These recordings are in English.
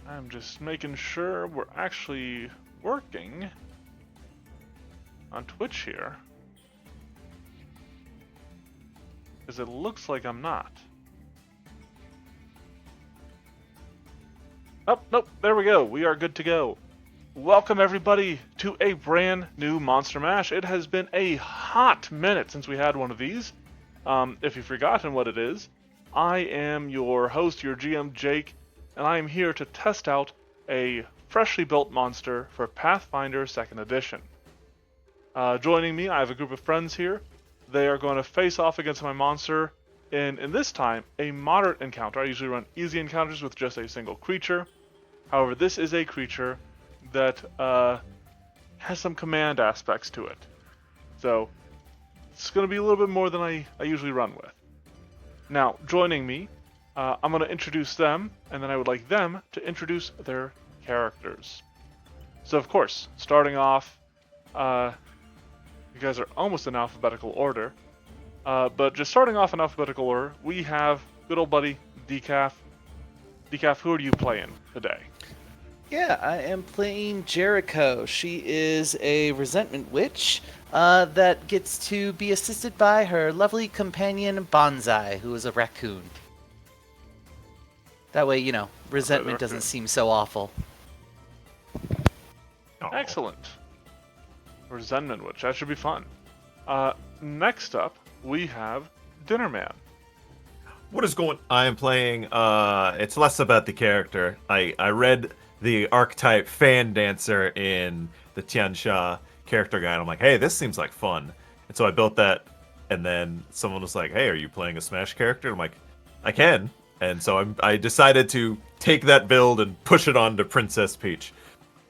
I'm just making sure we're actually working on Twitch here. Because it looks like I'm not. Oh, nope, there we go. We are good to go. Welcome everybody to a brand new Monster Mash. It has been a hot minute since we had one of these. If you've forgotten what it is, I am your host, your GM Jake, and I am here to test out a freshly built monster for Pathfinder 2nd Edition. Joining me, I have a group of friends here. They are going to face off against my monster in this time, a moderate encounter. I usually run easy encounters with just a single creature. However, this is a creature that has some command aspects to it. So, it's going to be a little bit more than I usually run with. Now, joining me, I'm going to introduce them, and then I would like them to introduce their characters. So, of course, starting off, you guys are almost in alphabetical order, but just starting off in alphabetical order, we have good old buddy Decaf. Decaf, who are you playing today? Yeah, I am playing Jericho. She is a resentment witch that gets to be assisted by her lovely companion Bonsai, who is a raccoon. That way, resentment doesn't seem so awful. Excellent. Resentment witch, that should be fun. Next up, we have Thundermane. What is going? I am playing. It's less about the character. I read the archetype fan dancer in the Tiansha character guide. I'm like, hey, this seems like fun, and so I built that. And then someone was like, hey, are you playing a Smash character? I'm like, I can. And so I decided to take that build and push it on to Princess Peach.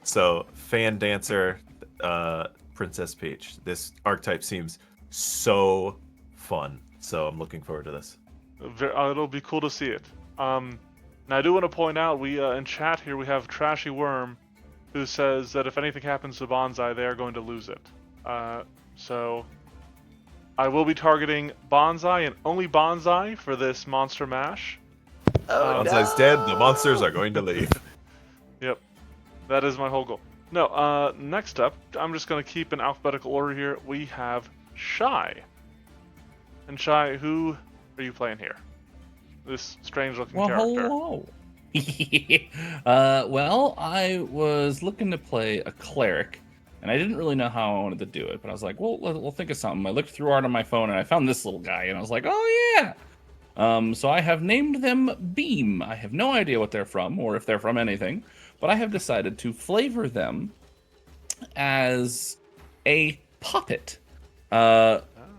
So fan dancer, Princess Peach. This archetype seems so fun. So I'm looking forward to this. It'll be cool to see it. Now I do want to point out, we in chat here we have Trashy Worm, who says that if anything happens to Bonsai, they are going to lose it. So I will be targeting Bonsai and only Bonsai for this Monster Mash. Bonsai's dead. The monsters are going to leave. Yep, that is my whole goal. No, next up, I'm just going to keep in alphabetical order here. We have Shy. And Shy, who are you playing here? This strange-looking character. Hello. Well, I was looking to play a cleric, and I didn't really know how I wanted to do it, but I was like, well, we'll think of something. I looked through art on my phone, and I found this little guy, and I was like, oh, yeah! So I have named them Beam. I have no idea what they're from, or if they're from anything, but I have decided to flavor them as a puppet.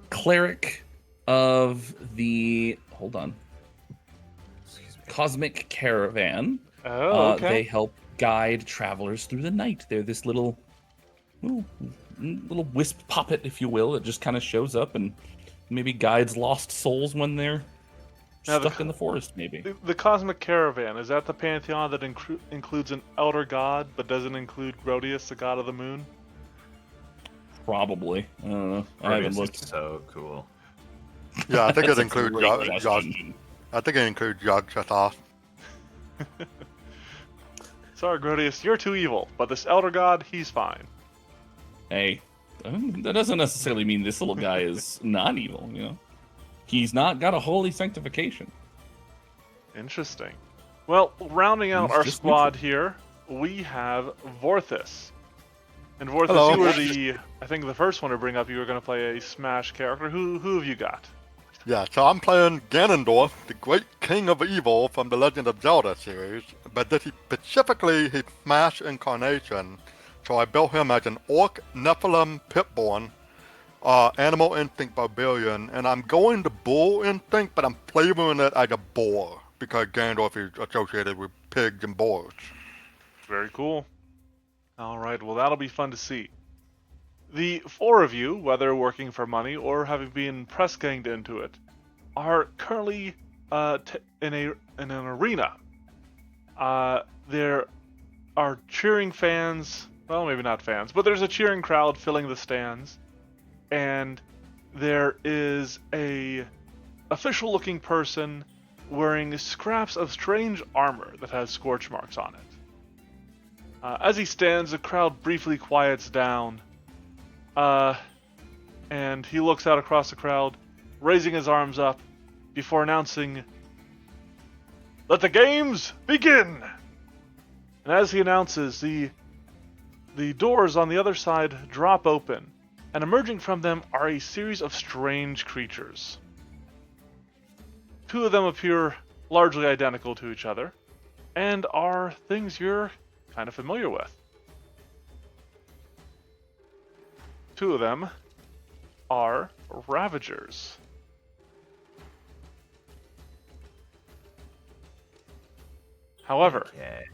Cleric of the... Hold on. Cosmic Caravan. Oh, okay. They help guide travelers through the night. They're this little wisp puppet, if you will, that just kind of shows up and maybe guides lost souls when they're stuck in the forest, maybe. The Cosmic Caravan, is that the pantheon that includes an elder god, but doesn't include Grodius, the god of the moon? Probably. I don't know. I haven't looked. So cool. Yeah, I think it That's a includes great question. I think it includes Yogg-Sothoth. Sorry, Grodius, you're too evil, but this elder god, he's fine. Hey, that doesn't necessarily mean this little guy is not evil, He's not got a holy sanctification. Interesting. Well, rounding out He's our just squad here, we have Vorthus. And Vorthus, Hello. you were I think the first one to bring up, you were going to play a Smash character. Who have you got? Yeah, so I'm playing Ganondorf, the great king of evil from the Legend of Zelda series, but this is specifically his Smash incarnation. So I built him as an Orc Nephilim Pitborn, Animal Instinct Barbarian, and I'm going to Bull Instinct, but I'm flavoring it as a boar, because Ganondorf is associated with pigs and boars. Very cool. Alright, well that'll be fun to see. The four of you, whether working for money or having been press ganged into it, are currently in an arena. There are cheering fans, well maybe not fans, but there's a cheering crowd filling the stands, and there is a official looking person wearing scraps of strange armor that has scorch marks on it. As he stands, the crowd briefly quiets down. And he looks out across the crowd, raising his arms up before announcing, "Let the games begin!" And as he announces, the doors on the other side drop open, and emerging from them are a series of strange creatures. Two of them appear largely identical to each other, and are things you're kind of familiar with. Two of them are Ravagers. However, Okay.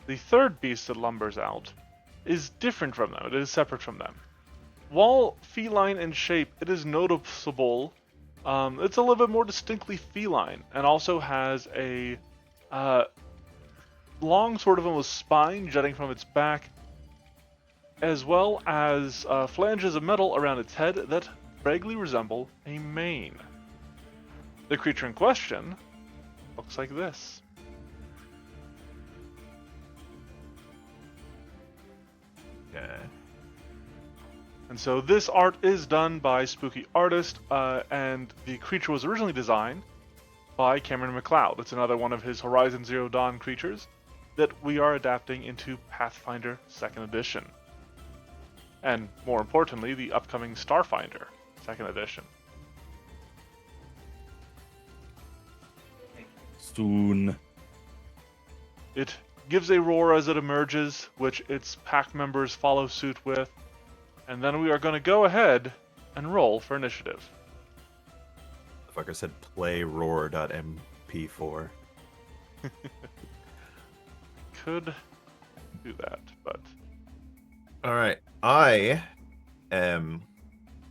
the third beast that lumbers out is different from them. It is separate from them. While feline in shape, it is noticeable. It's a little bit more distinctly feline, and also has a long, sort of almost spine jutting from its back, as well as flanges of metal around its head that vaguely resemble a mane. The creature in question looks like this. Okay. And so this art is done by Spooky Artist, and the creature was originally designed by Cameron McLeod. It's another one of his Horizon Zero Dawn creatures that we are adapting into Pathfinder 2nd Edition. And more importantly, the upcoming Starfinder 2nd Edition. Soon. It gives a roar as it emerges, which its pack members follow suit with, and then we are going to go ahead and roll for initiative. The fucker said play roar.mp4. Could do that, but All right, I am,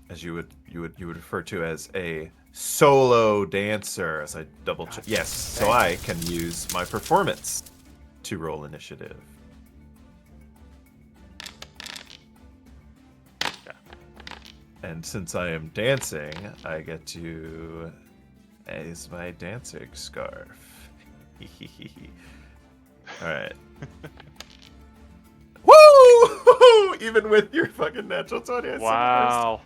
as you would refer to as a solo dancer. As I double check, yes, so I can use my performance to roll initiative. And since I am dancing, I get to use my dancing scarf. All right. Woo! Even with your fucking natural 20. I said wow.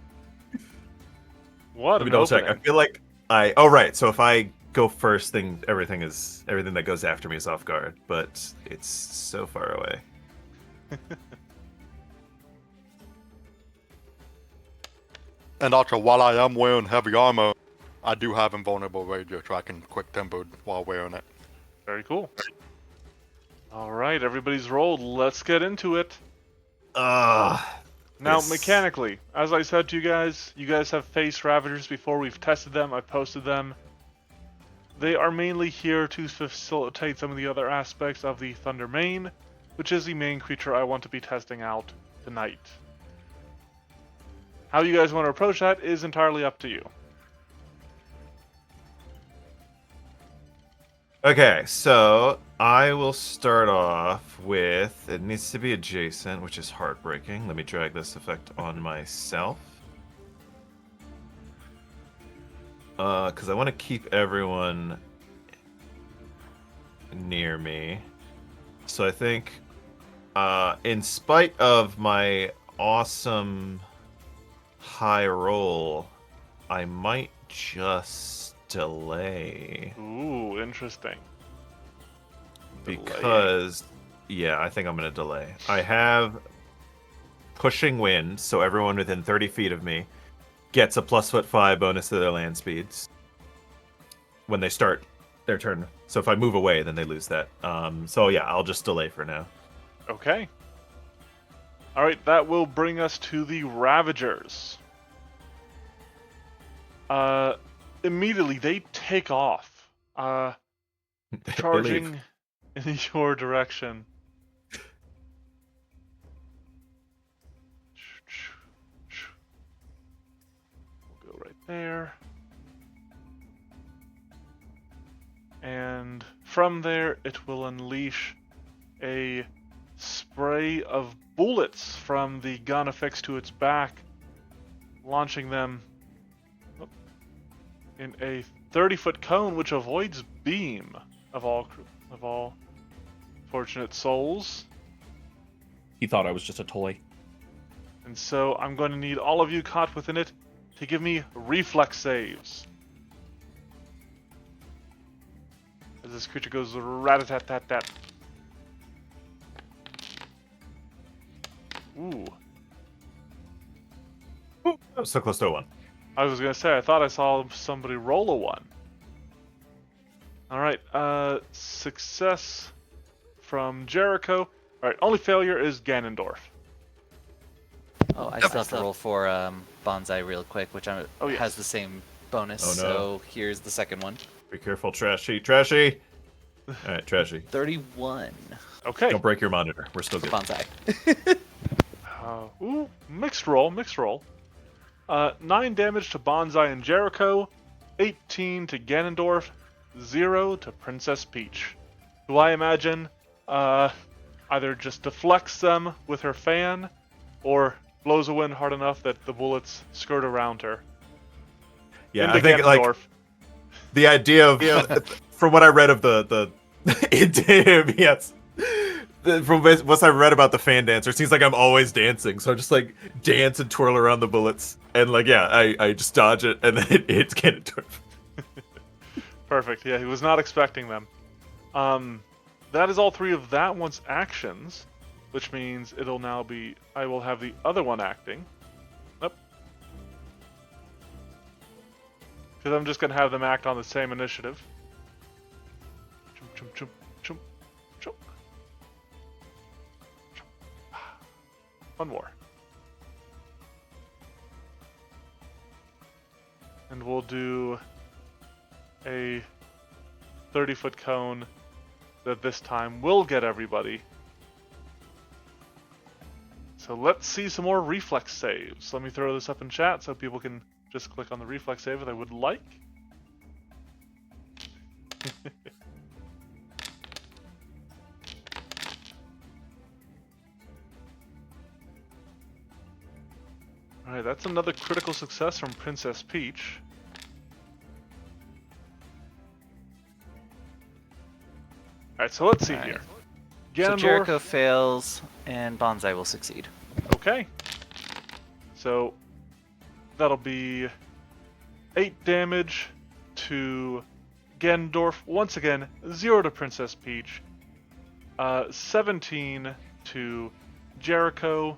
What Let an me double check. I opening. feel like oh right. So if I go first, everything that goes after me is off guard. But it's so far away. And also, while I am wearing heavy armor, I do have invulnerable rager, so I can quick tempered while wearing it. Very cool. All right, everybody's rolled. Let's get into it. Now, Yes. mechanically, as I said to you guys have faced Ravagers before. We've tested them. I've posted them. They are mainly here to facilitate some of the other aspects of the Thundermane, which is the main creature I want to be testing out tonight. How you guys want to approach that is entirely up to you. Okay, so I will start off with, it needs to be adjacent, which is heartbreaking. Let me drag this effect on myself. Because I want to keep everyone near me. So I think, in spite of my awesome high roll, I might just delay. Ooh, interesting. Because, yeah, I think I'm going to delay. I have pushing wind, so everyone within 30 feet of me gets a +5 bonus to their land speeds when they start their turn. So if I move away, then they lose that. So yeah, I'll just delay for now. Okay. Alright, that will bring us to the Ravagers. Immediately, they take off. Charging in your direction. We'll go right there. And from there, it will unleash a spray of bullets from the gun affixed to its back, launching them in a 30-foot cone, which avoids beam of all fortunate souls. he thought I was just a toy. And so I'm going to need all of you caught within it to give me reflex saves. As this creature goes rat-a-tat-tat-tat. Ooh. Ooh, that was so close to a 1. I was going to say, I thought I saw somebody roll a 1. Alright, success from Jericho. Alright, only failure is Ganondorf. Oh, I still have to roll for Bonsai real quick, which yes. has the same bonus. Oh, no. So here's the second one. Be careful, Trashy. Trashy! Alright, Trashy. 31 Okay. Don't break your monitor. We're still for good. Bonsai. Ooh, mixed roll. 9 damage to Bonsai and Jericho, 18 to Ganondorf, 0 to Princess Peach, who I imagine either just deflects them with her fan, or blows a wind hard enough that the bullets skirt around her. Yeah, Into I think Ganondorf. the idea of from what I read of the into him, yes. From what I read about the fan dancer, it seems like I'm always dancing, so I just like dance and twirl around the bullets, and like I just dodge it, and then it hits Ganondorf. Perfect. Yeah, he was not expecting them. That is all 3 of that one's actions, which means it'll now be I will have the other one acting. Nope. Because I'm just gonna have them act on the same initiative. Chum, chum, chum, chum, chum. One more. And we'll do a 30-foot cone that this time will get everybody. So let's see some more reflex saves. Let me throw this up in chat so people can just click on the reflex save if they would like. Alright, that's another critical success from Princess Peach. Alright, so let's see Alright. here. So Ganondorf, Jericho fails, and Bonsai will succeed. okay. So that'll be 8 damage to Ganondorf. Once again, 0 to Princess Peach. 17 to Jericho,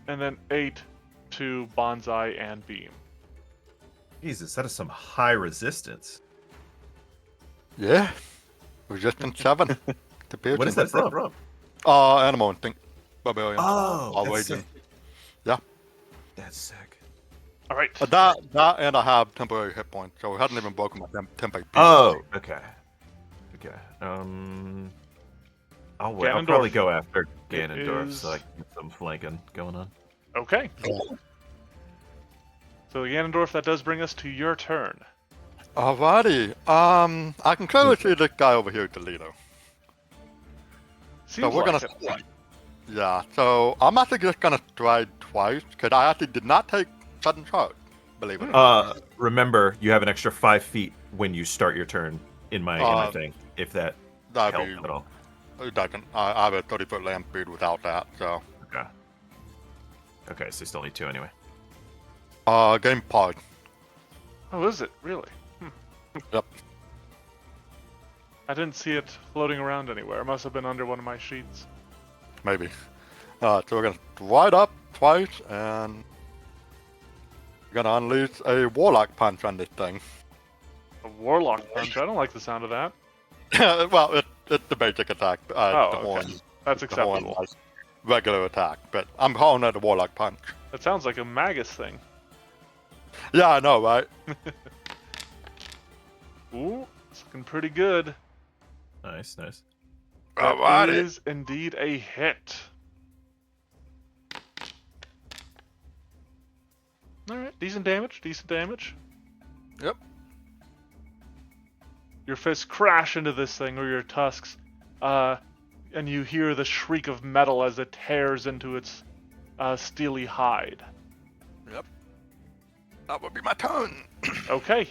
and then 8 to Bonsai and Beam. Jesus, that is some high resistance. Yeah. Resistance 7. What is that from? Animal instinct. Barbarian. Oh, that's Raging. sick. Yeah. That's sick. Alright. That and I have temporary hit points, so it hasn't even broken my temporary. Oh, okay. Okay. I'll wait. I'll Ganondorf. probably go after It Ganondorf is- so I can get some flanking going on. Okay. So Ganondorf, that does bring us to your turn. Alrighty. I can clearly see this guy over here, Toledo. Seems So we're like gonna. it. Yeah. So I'm actually just gonna stride twice because I actually did not take sudden charge. Believe it or not. Remember, you have an extra 5 feet when you start your turn in my thing. If that That'd helps be. at all. It doesn't. I have a 30-foot land speed without that. So. Okay. Okay, so you still need 2 anyway. Game pod. Oh, is it? Really? Yep. I didn't see it floating around anywhere. It must have been under one of my sheets. Maybe. So we're gonna stride up twice and we're gonna unleash a warlock punch on this thing. A Warlock Punch. I don't like the sound of that. Well, it's the basic attack. The okay. horn. That's The horn acceptable. has regular attack, but I'm calling it a warlock punch. That sounds like a Magus thing. Yeah, I know, right? Ooh, it's looking pretty good. Nice, nice. That Alrighty. is indeed a hit. Alright, decent damage, decent damage. Yep. Your fists crash into this thing, or your tusks, and you hear the shriek of metal as it tears into its steely hide. Yep. That would be my turn. Okay.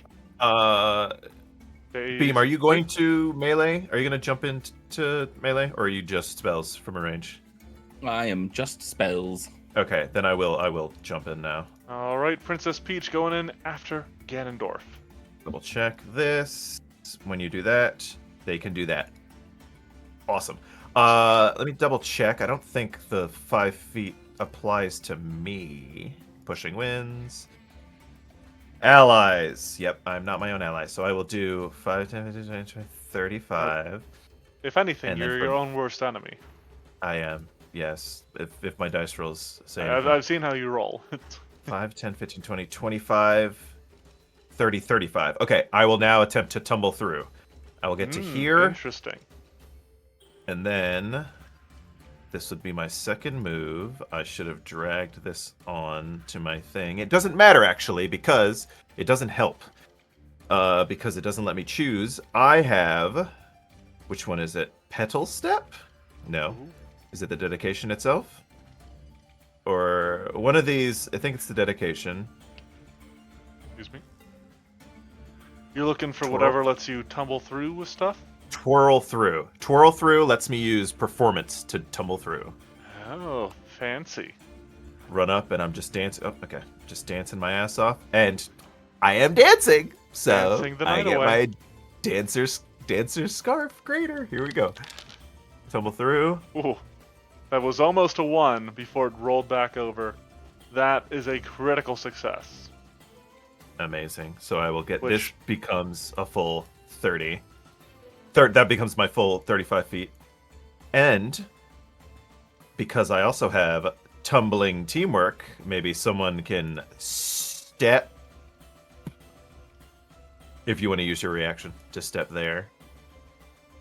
Beam, are you going to melee? Are you going to jump into melee, or are you just spells from a range? I am just spells. Okay, then I will jump in now. All right, Princess Peach going in after Ganondorf. Double check this. When you do that, they can do that. Awesome. Let me double check. I don't think the 5 feet applies to me. Pushing winds. Allies. Yep, I'm not my own ally, so I will do 5, 10, 15, 20, 20, 35. If anything, And then you're for- your own worst enemy. I am, yes. If my dice rolls say I've, anything. I've seen how you roll. 5, 10, 15, 20, 25, 30, 35. Okay, I will now attempt to tumble through. I will get to here, Interesting. and then this would be my second move. I should have dragged this on to my thing. It doesn't matter, actually, because it doesn't help. Because it doesn't let me choose. I have... Which one is it? Petal Step? No. Is it the dedication itself? Or one of these... I think it's the dedication. Excuse me. You're looking for Twirl. whatever lets you tumble through with stuff? Twirl Through. Twirl Through lets me use performance to tumble through. Oh, fancy. Run up and I'm just dancing. Oh, okay. Just dancing my ass off. And I am dancing! So Dancing the I night get away. my dancer's scarf greater. Here we go. Tumble through. Ooh, that was almost a 1 before it rolled back over. That is a critical success. Amazing. So I will get Which- this becomes a full 30. That becomes my full 35 feet. And because I also have tumbling teamwork, maybe someone can step. If you want to use your reaction to step there.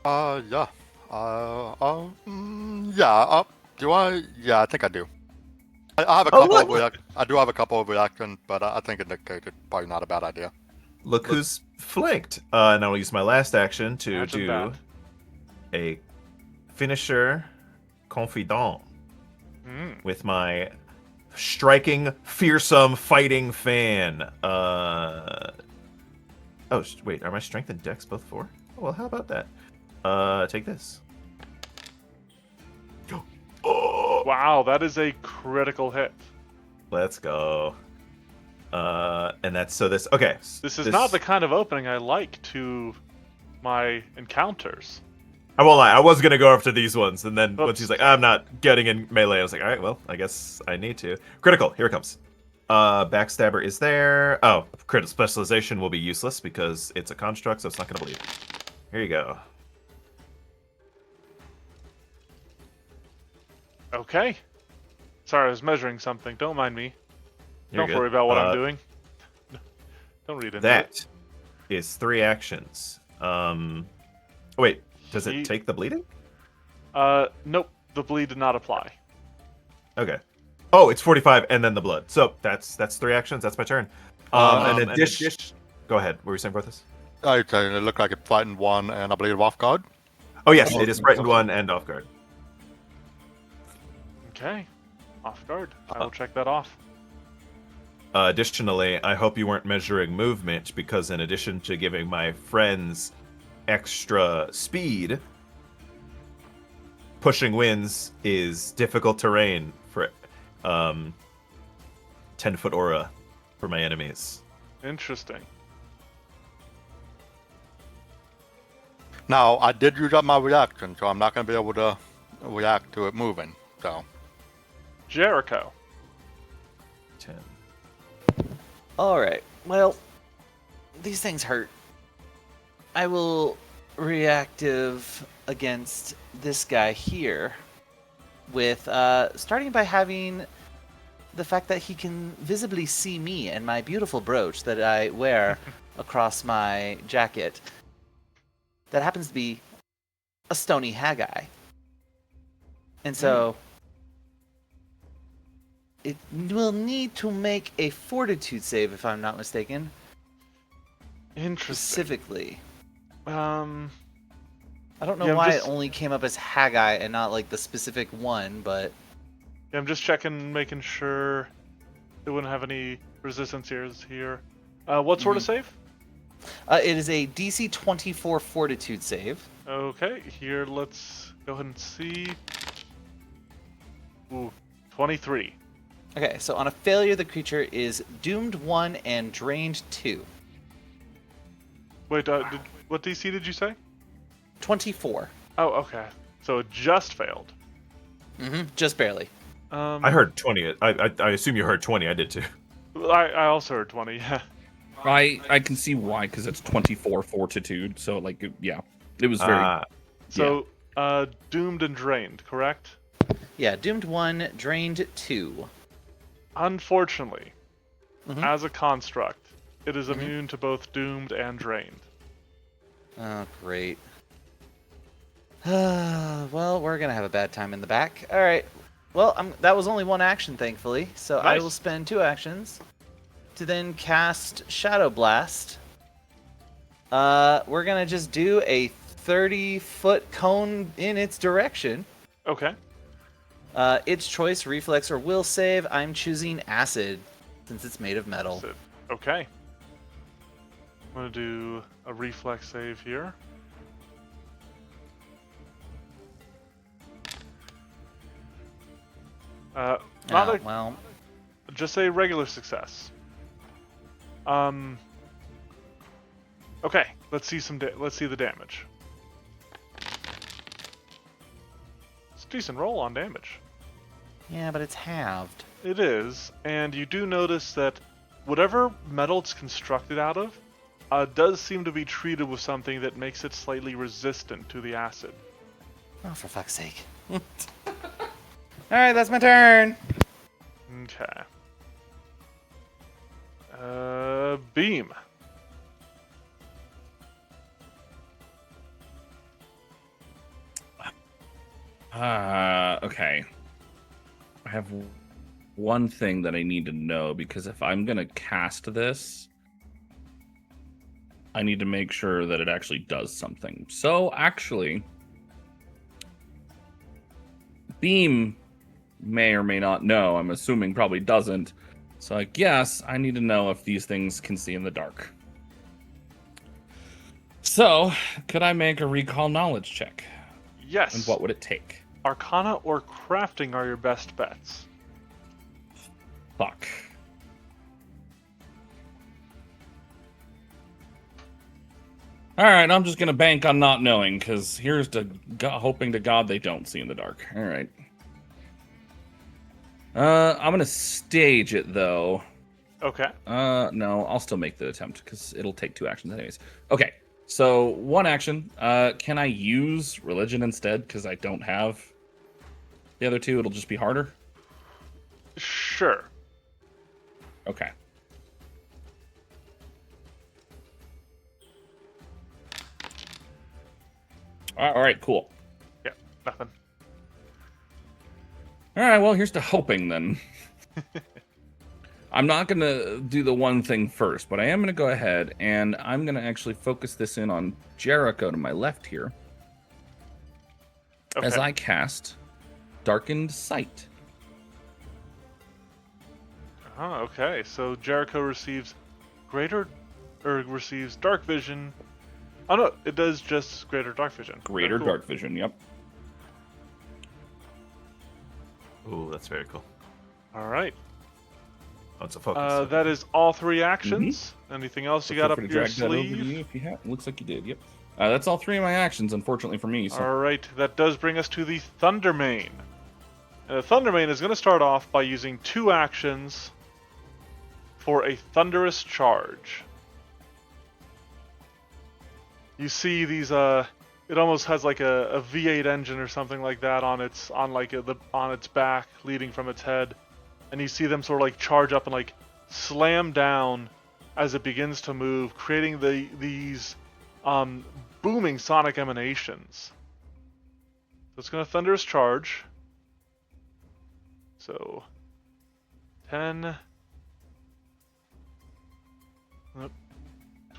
Yeah. Yeah. Do I? Yeah, I think I do. I have a Oh, couple of look! I do have a couple of reactions, but I think in this case it's probably not a bad idea. Look who's flanked. And I'll use my last action to Imagine do that. a finisher confidant Mm. with my striking, fearsome, fighting fan. Oh, wait, are my strength and dex both 4? Oh, well, how about that? Take this. Oh, Wow, that is a critical hit. let's go. And that's so this. Okay. This is not the kind of opening I like to my encounters. I won't lie. I was gonna go after these ones, and then once Oops. he's like, "I'm not getting in melee," I was like, "All right, well, I guess I need to." Critical. Here it comes. Backstabber is there. Oh, critical specialization will be useless because it's a construct, so it's not gonna bleed. Here you go. Okay. Sorry, I was measuring something. Don't mind me. You're Don't good. worry about what I'm doing. Don't read into it. That is 3 actions. Wait, does it He- take the bleeding? Nope. The bleed did not apply. Okay. Oh, it's 45 and then the blood. So that's 3 actions. That's my turn. And then dish. Go ahead. What were you saying about this? Okay, it looked like it frightened 1, and I believe off guard. Oh yes, it is frightened 1 and off guard. Okay. Off guard. I will check that off. Additionally, I hope you weren't measuring movement because in addition to giving my friends extra speed, pushing winds is difficult terrain for 10-foot aura for my enemies. Interesting. Now, I did use up my reaction, so I'm not going to be able to react to it moving. So, Jericho. 10. Alright, well, these things hurt. I will reactive against this guy here with starting by having the fact that he can visibly see me and my beautiful brooch that I wear across my jacket. That happens to be a stony Haggai. And so it will need to make a fortitude save if I'm not mistaken. Interesting. Specifically. Yeah, I don't know Yeah, I'm why just- it only came up as Haggai and not like the specific one, but I'm just checking, making sure it wouldn't have any resistance here. What sort of save? it is a DC 24 fortitude save. Okay, here let's go ahead and see. 23. Okay, so on a failure, the creature is doomed 1 and drained 2. Wait, what DC did you say? 24. Oh, okay. So it just failed. Just barely. I heard 20. I assume you heard 20. I did too. I also heard 20, yeah. I can see why, because it's 24 fortitude. So like, yeah, it was very. So, doomed and drained, correct? Yeah, doomed 1, drained 2. Unfortunately, Mhm. as a construct, it is immune to both doomed and drained. Oh, great. Well, we're gonna have a bad time in the back. All right. Well, that was only 1 action, thankfully. So I Nice. will spend 2 actions to then cast Shadow Blast. We're gonna just do a 30-foot cone in its direction. Okay. Its choice, reflex, or will save. I'm choosing acid, since it's made of metal. Okay. I'm going to do a reflex save here. Not Oh, a, well, just a regular success. Okay, let's see let's see the damage. It's a decent roll on damage. yeah, but it's halved. It is, and you do notice that whatever metal it's constructed out of does seem to be treated with something that makes it slightly resistant to the acid. Oh, for fuck's sake. All right, that's my turn. Okay. Beam. Okay. I have one thing that I need to know, because if I'm gonna cast this, I need to make sure that it actually does something. So actually, Beam may or may not know. I'm assuming probably doesn't. So I guess I need to know if these things can see in the dark. So, could I make a recall knowledge check? Yes. And what would it take? Arcana or crafting are your best bets. Fuck. Alright, I'm just gonna bank on not knowing, because here's to hoping to God they don't see in the dark. Alright. I'm gonna stage it, though. Okay. No, I'll still make the attempt, because it'll take 2 actions anyways. Okay, so 1 action. Can I use religion instead, because I don't have the other 2? It'll just be harder? Sure. Okay. Alright, cool. Yeah, nothing. Alright, well, here's to hoping, then. I'm not going to do the one thing first, but I am going to go ahead, and I'm going to actually focus this in on Jericho to my left here. Okay. As I cast Darkened Sight. Oh, okay. So Jericho receives receives dark vision. Oh no, it does just greater dark vision. Greater Very cool. dark vision, yep. Ooh, that's very cool. All right. Oh, it's a focus. That is all 3 actions. Anything else you got Feel up free to your drag that over to sleeve? you if you have. Looks like you did, yep. That's all 3 of my actions, unfortunately for me. So. All right, that does bring us to the Thundermane. And the Thundermane is going to start off by using 2 actions for a thunderous charge. You see these it almost has like a V8 engine or something like that on its back leading from its head, and you see them sort of like charge up and like slam down as it begins to move, creating these booming sonic emanations. So it's going to thunderous charge. So 10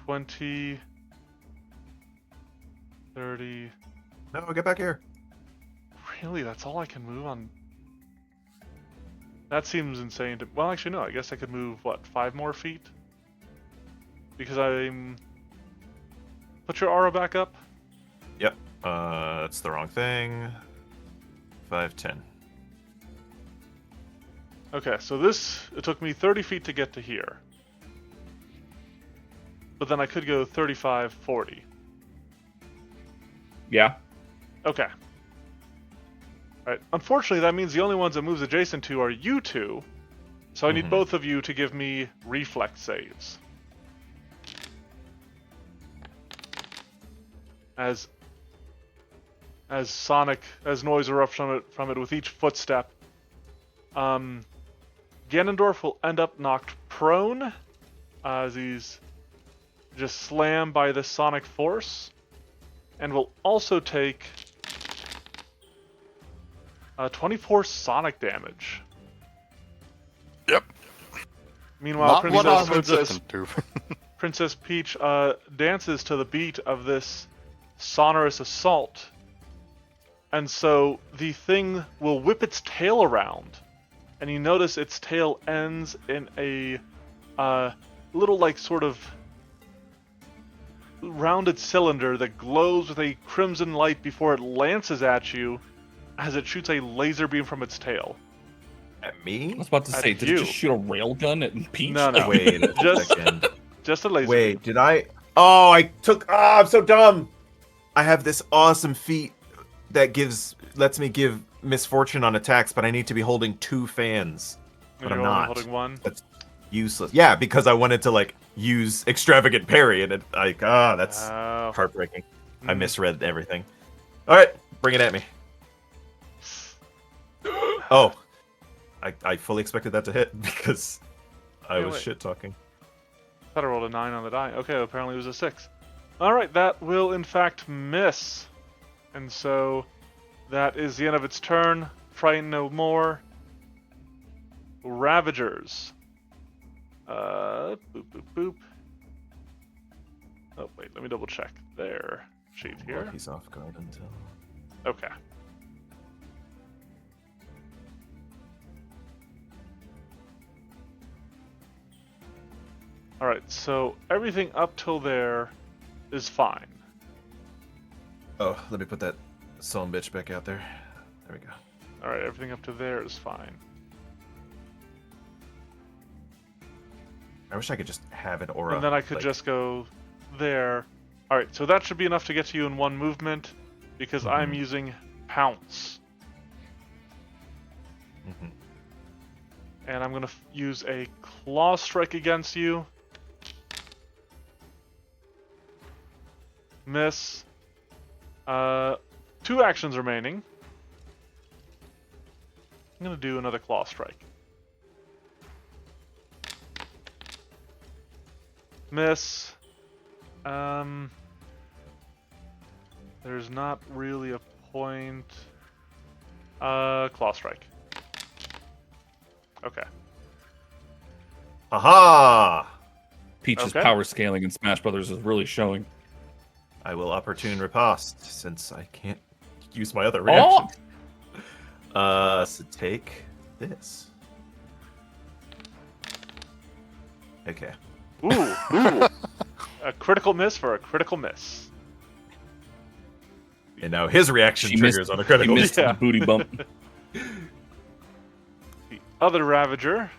20 30. No, get back here. Really? That's all I can move on? That seems insane to... Well, actually, no. I guess I could move, what, 5 more feet? Because I'm... Put your aura back up. Yep. That's the wrong thing. 5, 10. Okay, so it took me 30 feet to get to here. But then I could go 35, 40. Yeah. Okay. Alright, unfortunately that means the only ones it moves adjacent to are you two. So I need both of you to give me reflex saves. As noise erupts from it with each footstep. Ganondorf will end up knocked prone as he's just slammed by the sonic force, and will also take 24 sonic damage. Yep. Meanwhile, Not what I was Princess listening to. Princess Peach dances to the beat of this sonorous assault. And so the thing will whip its tail around. And you notice its tail ends in a little, like, sort of rounded cylinder that glows with a crimson light before it lances at you as it shoots a laser beam from its tail. At I me? was about to say, did you. it just shoot a railgun at Peach? No, no. Wait a Just- second. Just a laser Wait, beam. did I? Oh, I'm so dumb. I have this awesome feat that lets me give misfortune on attacks, but I need to be holding 2 fans. But You're I'm only not. holding one. That's useless. Yeah, because I wanted to like use extravagant parry, and that's Oh. heartbreaking. I Mm. misread everything. All right, bring it at me. Oh, I fully expected that to hit because I Yeah, was wait. shit talking. Thought I rolled a 9 on the die. Okay, apparently it was a 6. Alright, that will in fact miss. And so that is the end of its turn. Frighten no more. Ravagers. Boop, boop, boop. Oh, wait, let me double check their sheet Well, here. he's off guard until. Okay. Alright, so everything up till there is fine. Oh, let me put that son bitch back out there. There we go. Alright, everything up to there is fine. I wish I could just have an aura. And then I could like- just go there. Alright, so that should be enough to get to you in one movement, because I'm using Pounce. Mhm. And I'm going to use a Claw Strike against you. Miss. 2 actions remaining. I'm going to do another Claw Strike. Miss. There's not really a point. Claw Strike. Okay. Aha! Peach's Okay. power scaling in Smash Brothers is really showing. I will opportune riposte since I can't use my other Oh! reactions. So take this. Okay. Ooh. A critical miss for a critical miss. And now his reaction She triggers missed, on a he critical. missed Yeah. the booty bump. The other Ravager.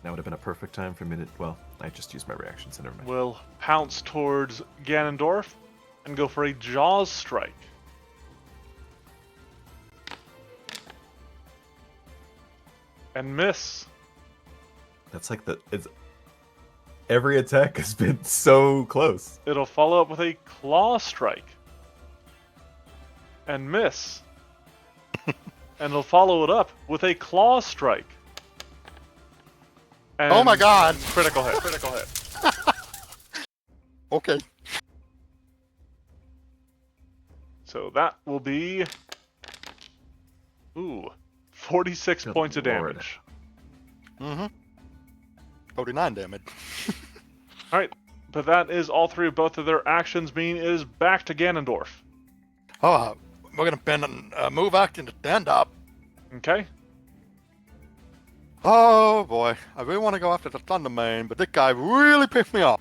That would have been a perfect time for me to. Well, I just used my reaction, so never mind. Will pounce towards Ganondorf and go for a Jaws strike. And miss. That's like every attack has been so close. It'll follow up with a Claw strike. And miss. And it'll follow it up with a Claw strike. And Oh my god! critical hit. Critical hit. Okay. So that will be 46 Good points of lord. damage. Mm-hmm. 49 damage. Alright, but that is all 3 of both of their actions, meaning it is back to Ganondorf. Oh, we're gonna bend a move action to stand up. Okay? Oh boy, I really want to go after the Thundermane, but this guy really pissed me off.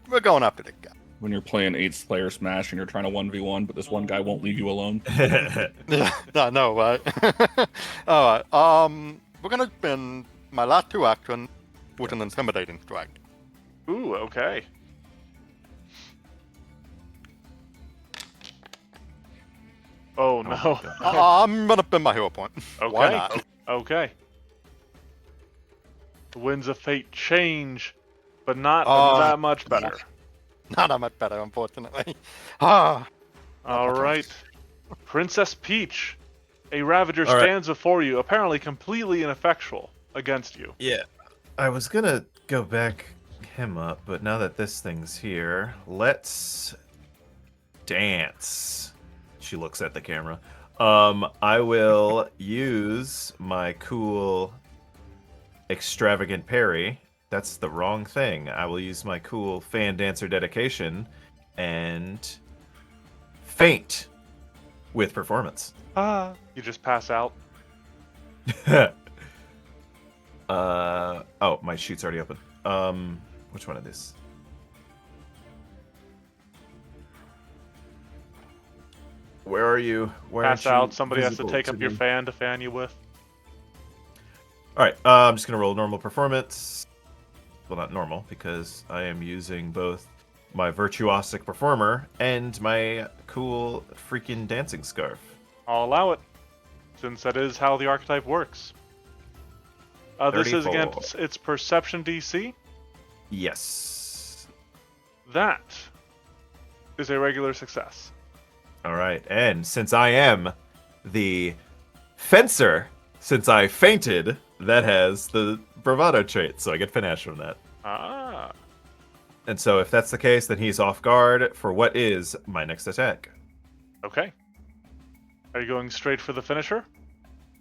We're going after the guy. When you're playing 8-player Smash and you're trying to 1v1, but this one guy won't leave you alone. Yeah, I know, right? All right. We're gonna spend my last 2 actions with an intimidating strike. Ooh, okay. Oh no. I'm gonna spend my hero point. Okay. Why not? Okay. The winds of fate change, but not that much better. Not that much better, unfortunately. Ah. All right. Princess Peach, a Ravager All right. stands before you, apparently completely ineffectual against you. Yeah. I was gonna go back him up, but now that this thing's here, let's dance. She looks at the camera. I will use my cool extravagant parry. That's the wrong thing. I will use my cool fan dancer dedication and faint with performance. You just pass out. Oh, my shoot's already open. Which one of these? Where are you? Where Pass aren't you out. Somebody has to visible take up your me? fan to fan you with. All right, I'm just gonna roll normal performance. Well, not normal because I am using both my virtuosic performer and my cool freaking dancing scarf. I'll allow it, since that is how the archetype works. This is 34. against its perception DC. Yes. That is a regular success. All right, and since I am the fencer, since I fainted, that has the bravado trait, so I get panache from that. Ah. And so if that's the case, then he's off guard for what is my next attack. Okay. Are you going straight for the finisher?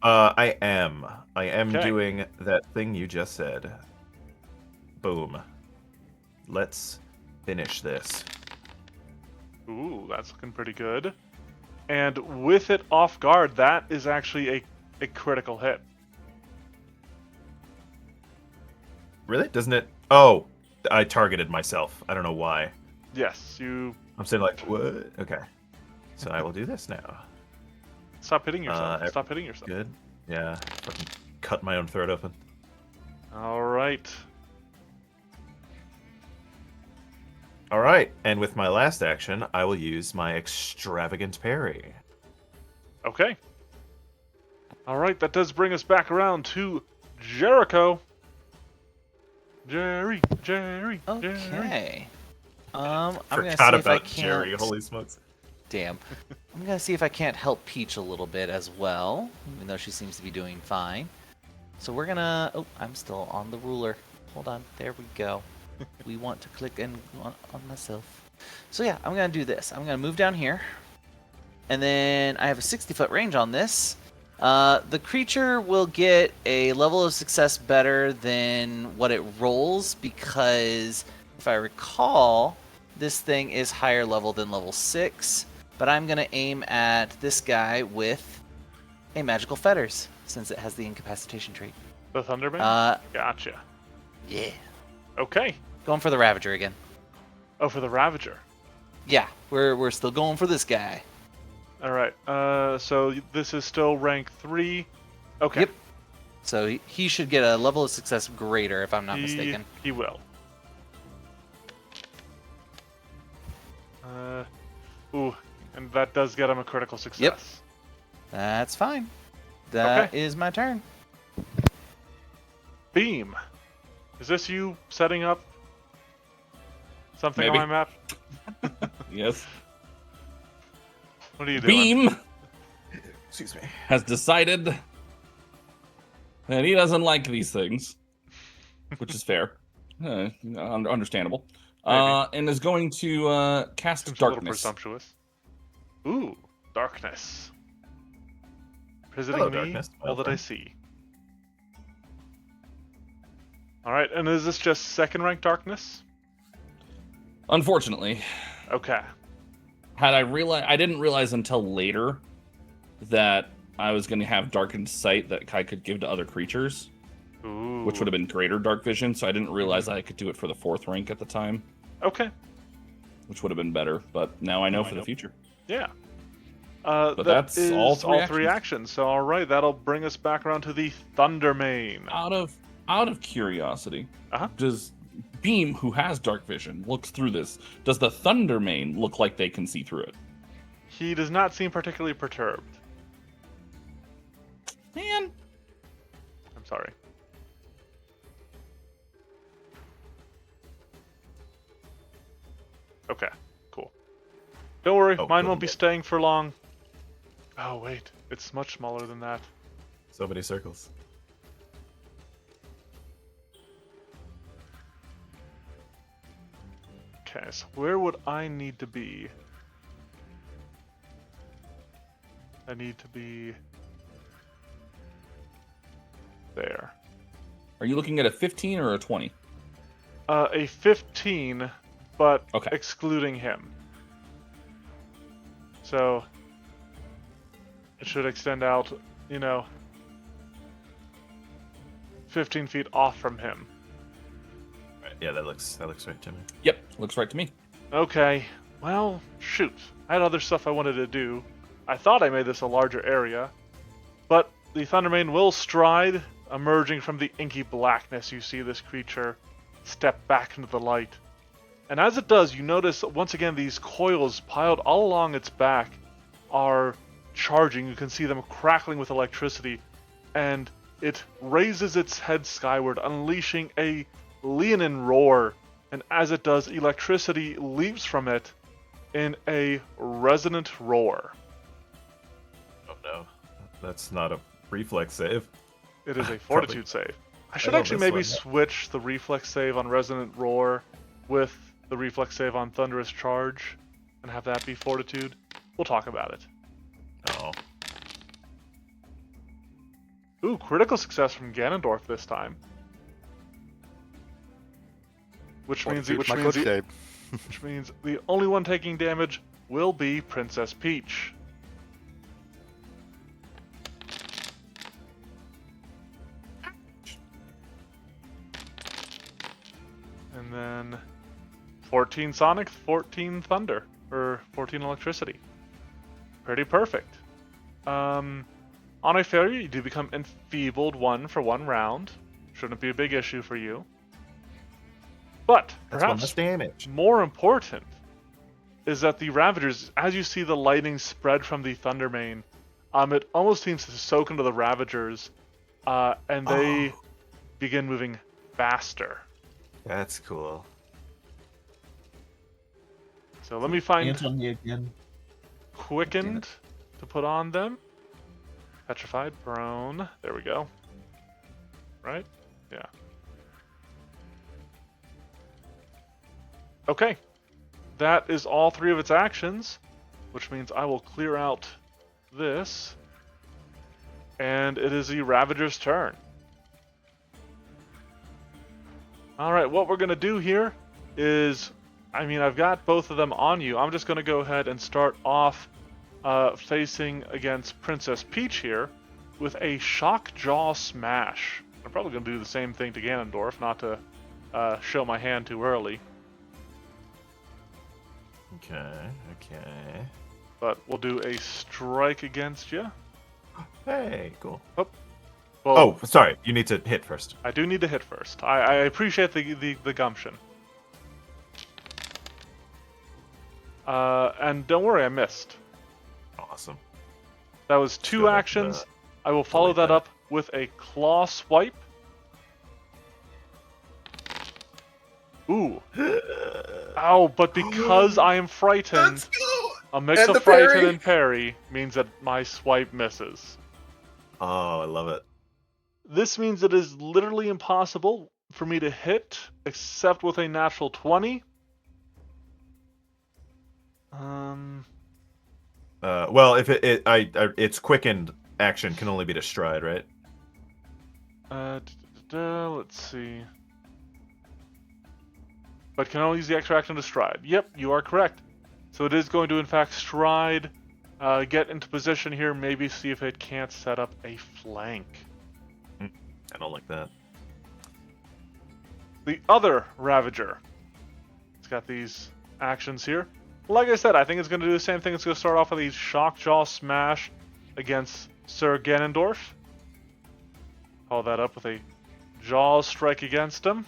I am. I am Okay. doing that thing you just said. Boom. Let's finish this. Ooh, that's looking pretty good. And with it off guard, that is actually a critical hit. Really? Doesn't it? Oh, I targeted myself. I don't know why. Yes, you I'm saying like, what? Okay. So I will do this now. stop hitting yourself. Uh, Stop hitting yourself. Good. Yeah. Fucking cut my own throat open. All right. All right. And with my last action, I will use my extravagant parry. Okay. All right, that does bring us back around to Jericho. Jerry. Okay. I'm gonna Forgot see if I about can't. Jerry. Holy smokes. Damn. I'm gonna see if I can't help Peach a little bit as well, even though she seems to be doing fine. So we're gonna. Oh, I'm still on the ruler. Hold on. There we go. We want to click in on myself. So yeah, I'm gonna do this. I'm gonna move down here, and then I have a 60-foot range on this. The creature will get a level of success better than what it rolls because, if I recall, this thing is higher level than level 6. But I'm going to aim at this guy with a magical fetters, since it has the incapacitation trait. The Thundermane? Uh, Gotcha. yeah. Okay. Going for the Ravager again. Oh, for the Ravager. Yeah, we're still going for this guy. All right. So this is still rank 3. Okay. Yep. So he should get a level of success greater, if I'm not mistaken. He will. Ooh, and that does get him a critical success. That's fine. That is my turn. Beam. Is this you setting up something Maybe. on my map? Yes. What are you doing? Beam Excuse me. has decided that he doesn't like these things, which is fair, understandable, and is going to cast Seems a little darkness. presumptuous. Ooh, darkness. Visiting Hello, me, darkness. all that I see. Alright, and is this just second rank darkness? Unfortunately, Okay. I didn't realize until later that I was going to have darkened sight that I could give to other creatures, Ooh. which would have been greater dark vision. So I didn't realize I could do it for the 4th rank at the time. Okay. which would have been better, but now I know for the future. Yeah. But that's all three actions. So all right, that'll bring us back around to the Thundermane. Out of curiosity, Uh-huh. does Beam, who has dark vision, looks through this? Does the Thundermane look like they can see through it? He does not seem particularly perturbed. Man, I'm sorry. Okay, cool. Don't worry, Oh, mine cool. won't be staying for long. Oh wait, it's much smaller than that. So many circles. Okay, so where would I need to be? I need to be there. are you looking at a 15 or a 20? A 15, but Okay. excluding him. So it should extend out, 15 feet off from him. Right. Yeah, that looks right to me. Yep, looks right to me. Okay, well, shoot. I had other stuff I wanted to do. I thought I made this a larger area, but the Thundermane will stride, emerging from the inky blackness. You see this creature step back into the light. And as it does, you notice once again these coils piled all along its back are charging. You can see them crackling with electricity, and it raises its head skyward, unleashing a leonine roar. And as it does, electricity leaps from it in a resonant roar. Oh no, that's not a reflex save. It is a fortitude save. I should know actually this maybe one. switch the reflex save on resonant roar with the reflex save on thunderous charge and have that be fortitude. We'll talk about it. Oh, Ooh, critical success from Ganondorf this time. Which means Fortitude, which means the only one taking damage will be Princess Peach. And then 14 Sonic, 14 Thunder, or 14 Electricity. Pretty perfect. On a failure, you do become enfeebled 1 for 1 round. Shouldn't be a big issue for you. But that's one perhaps less damage. more important is that the Ravagers, as you see the lightning spread from the Thundermane, it almost seems to soak into the Ravagers, and they begin moving faster. That's cool. So let me find Hands on me again. Quickened to put on them. Petrified, Prone. There we go. Right? Yeah. Okay. That is all 3 of its actions, which means I will clear out this. And it is the Ravager's turn. Alright, what we're going to do here is, I've got both of them on you. I'm just going to go ahead and start off facing against Princess Peach here with a Shock Jaw Smash. I'm probably going to do the same thing to Ganondorf, not to show my hand too early. Okay. But we'll do a strike against you. Hey, cool. Well, Oh, sorry. You need to hit first. I do need to hit first. I appreciate the gumption. And don't worry, I missed. Awesome. That was 2 go back to actions. I will follow delete that that. up with a Claw Swipe. Ooh. Ow, but because I am frightened, a mix And of the frighten parry. and parry means that my swipe misses. Oh, I love it. This means it is literally impossible for me to hit, except with a natural 20. Well, if its quickened action can only be to stride, right? Let's see. But can only use the extra action to stride. Yep, you are correct. So it is going to, in fact, stride, get into position here, maybe see if it can't set up a flank. I don't like that. The other Ravager is got these actions here. Like I said, I think it's going to do the same thing. It's going to start off with a Shock Jaw Smash against Sir Ganondorf. Follow that up with a Jaw Strike against him.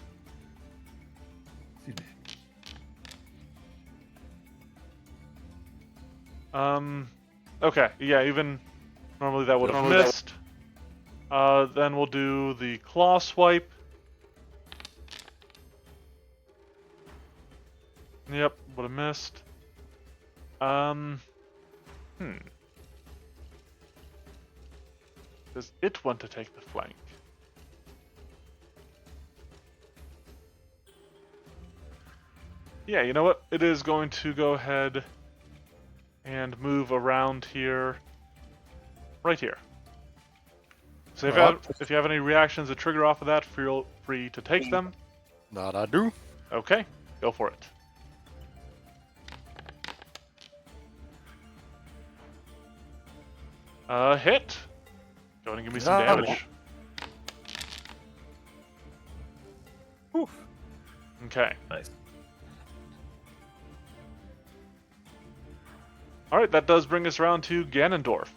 Okay, yeah, even normally that would have missed. Then we'll do the Claw Swipe. Yep, would have missed. Does it want to take the flank? Yeah, you know what? It is going to go ahead and move around here. Right here. So if you have any reactions that trigger off of that, feel free to take them. That I do. Okay, go for it. Hit. Go ahead and give me some damage. Whew. Okay. Nice. Alright, that does bring us around to Ganondorf.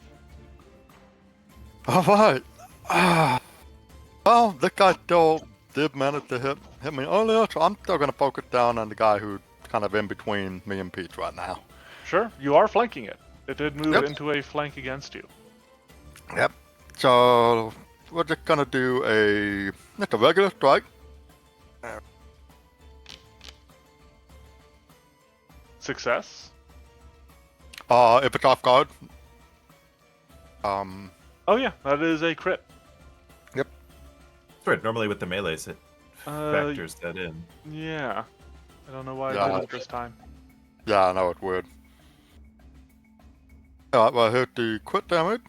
Alright. Well, this guy still did manage to hit me earlier, so I'm still going to focus down on the guy who's kind of in between me and Peach right now. Sure, you are flanking it. It did move Yep. into a flank against you. Yep. So we're just going to do just a regular strike. Success. If it's off guard. Oh yeah, that is a crit. Yep. That's right. Normally with the melees, it factors that in. Yeah. I don't know why Yeah. I did it this time. Yeah, I know it's weird. Alright, well, hit the crit damage.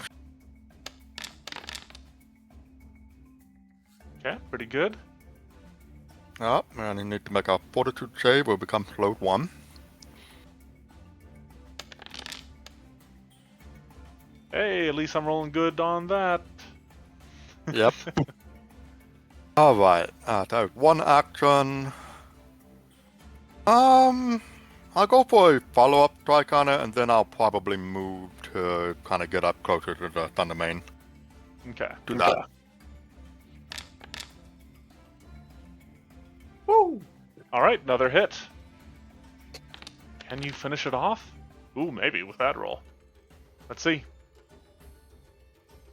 Okay, pretty good. Yep, and you need to make a fortitude save or become slowed 1. Hey, at least I'm rolling good on that. Yep. Alright, that was one action. I'll go for a follow-up strike on it, and then I'll probably move to kind of get up closer to the Thundermane. Okay. Do that. Woo! Alright, another hit. Can you finish it off? Ooh, maybe with that roll. Let's see.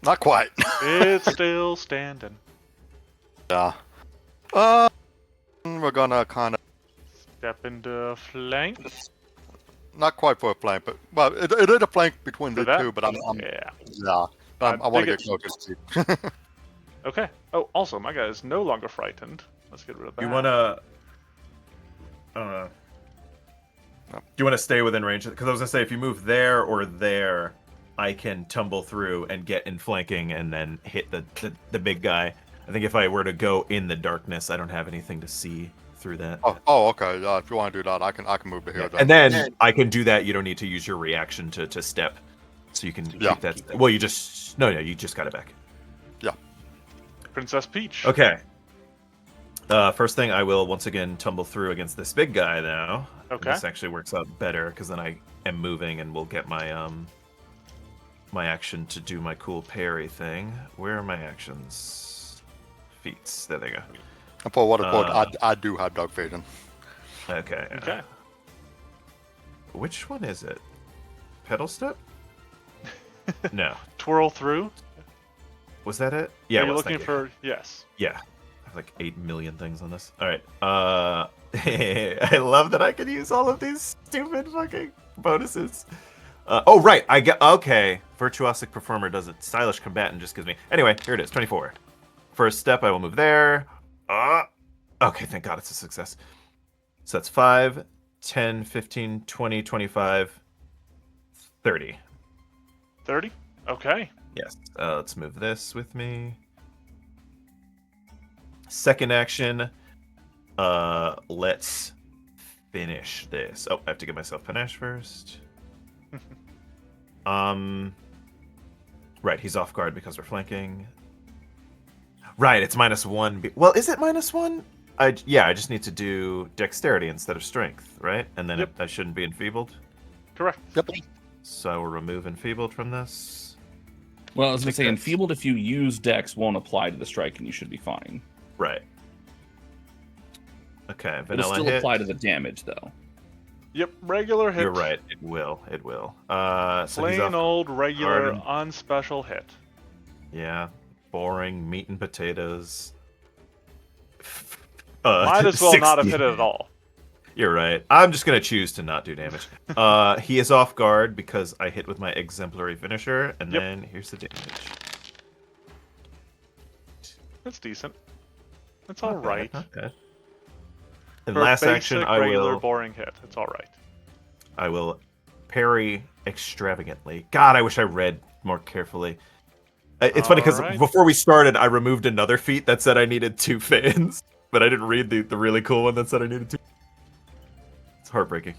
Not quite. It's still standing. Yeah. We're gonna kind of Step into flank. not quite for a flank, but well, it is a flank between the that? two. But I'm Yeah. yeah. I want to dig get closer to you. Okay. Oh, also, my guy is no longer frightened. Let's get rid of that. You wanna? Do you want to stay within range? Because I was gonna say, if you move there or there, I can tumble through and get in flanking and then hit the big guy. I think if I were to go in the darkness, I don't have anything to see through that. Oh, okay. Yeah, if you want to do that, I can move to here. And then I can do that. You don't need to use your reaction to step, so you can Yeah. keep that. Well, you just you just got it back. Yeah. Princess Peach. Okay. First thing, I will once again tumble through against this big guy now. Okay. This actually works out better because then I am moving and will get my my action to do my cool parry thing. Where are my actions? Feats. There they go. And for what it's worth, I do have dark vision. Okay. Okay. Which one is it? Pedal step? No. Twirl through. Was that it? Yeah. Are it you was, looking thank you. for? Yes. Yeah. I have like 8 million things on this. All right. I love that I can use all of these stupid fucking bonuses. Oh, right. I get. Okay. Virtuosic Performer does it. Stylish Combatant just gives me. Anyway, here it is. 24. First step, I will move there. Okay, thank God it's a success. So that's 5, 10, 15, 20, 25, 30. 30. Okay. Yes. Let's move this with me. Second action. Let's finish this. Oh, I have to get myself panache first. Right, he's off guard because we're flanking. Right, it's -1. Well, is it -1? I just need to do dexterity instead of strength, right? And then I shouldn't be enfeebled. Correct. Yep. So I will remove enfeebled from this. Well, I was gonna Take say this. enfeebled if you use Dex won't apply to the strike, and you should be fine. Right. Okay, It'll vanilla still hit. apply to the damage though. Yep, regular hit. You're right. It will. It will. So he's Plain off old, regular, guard unspecial hit. Yeah, boring meat and potatoes. Might as well not have 60. hit it at all. You're right. I'm just gonna choose to not do damage. He is off guard because I hit with my exemplary finisher, and then here's the damage. That's decent. That's all Not bad, right. not bad. And For a last basic, action, I regular, will boring hit. It's all right. I will parry extravagantly. God, I wish I read more carefully. It's funny because Alright. before we started, I removed another feat that said I needed 2 fans, but I didn't read the really cool one that said I needed 2. It's heartbreaking.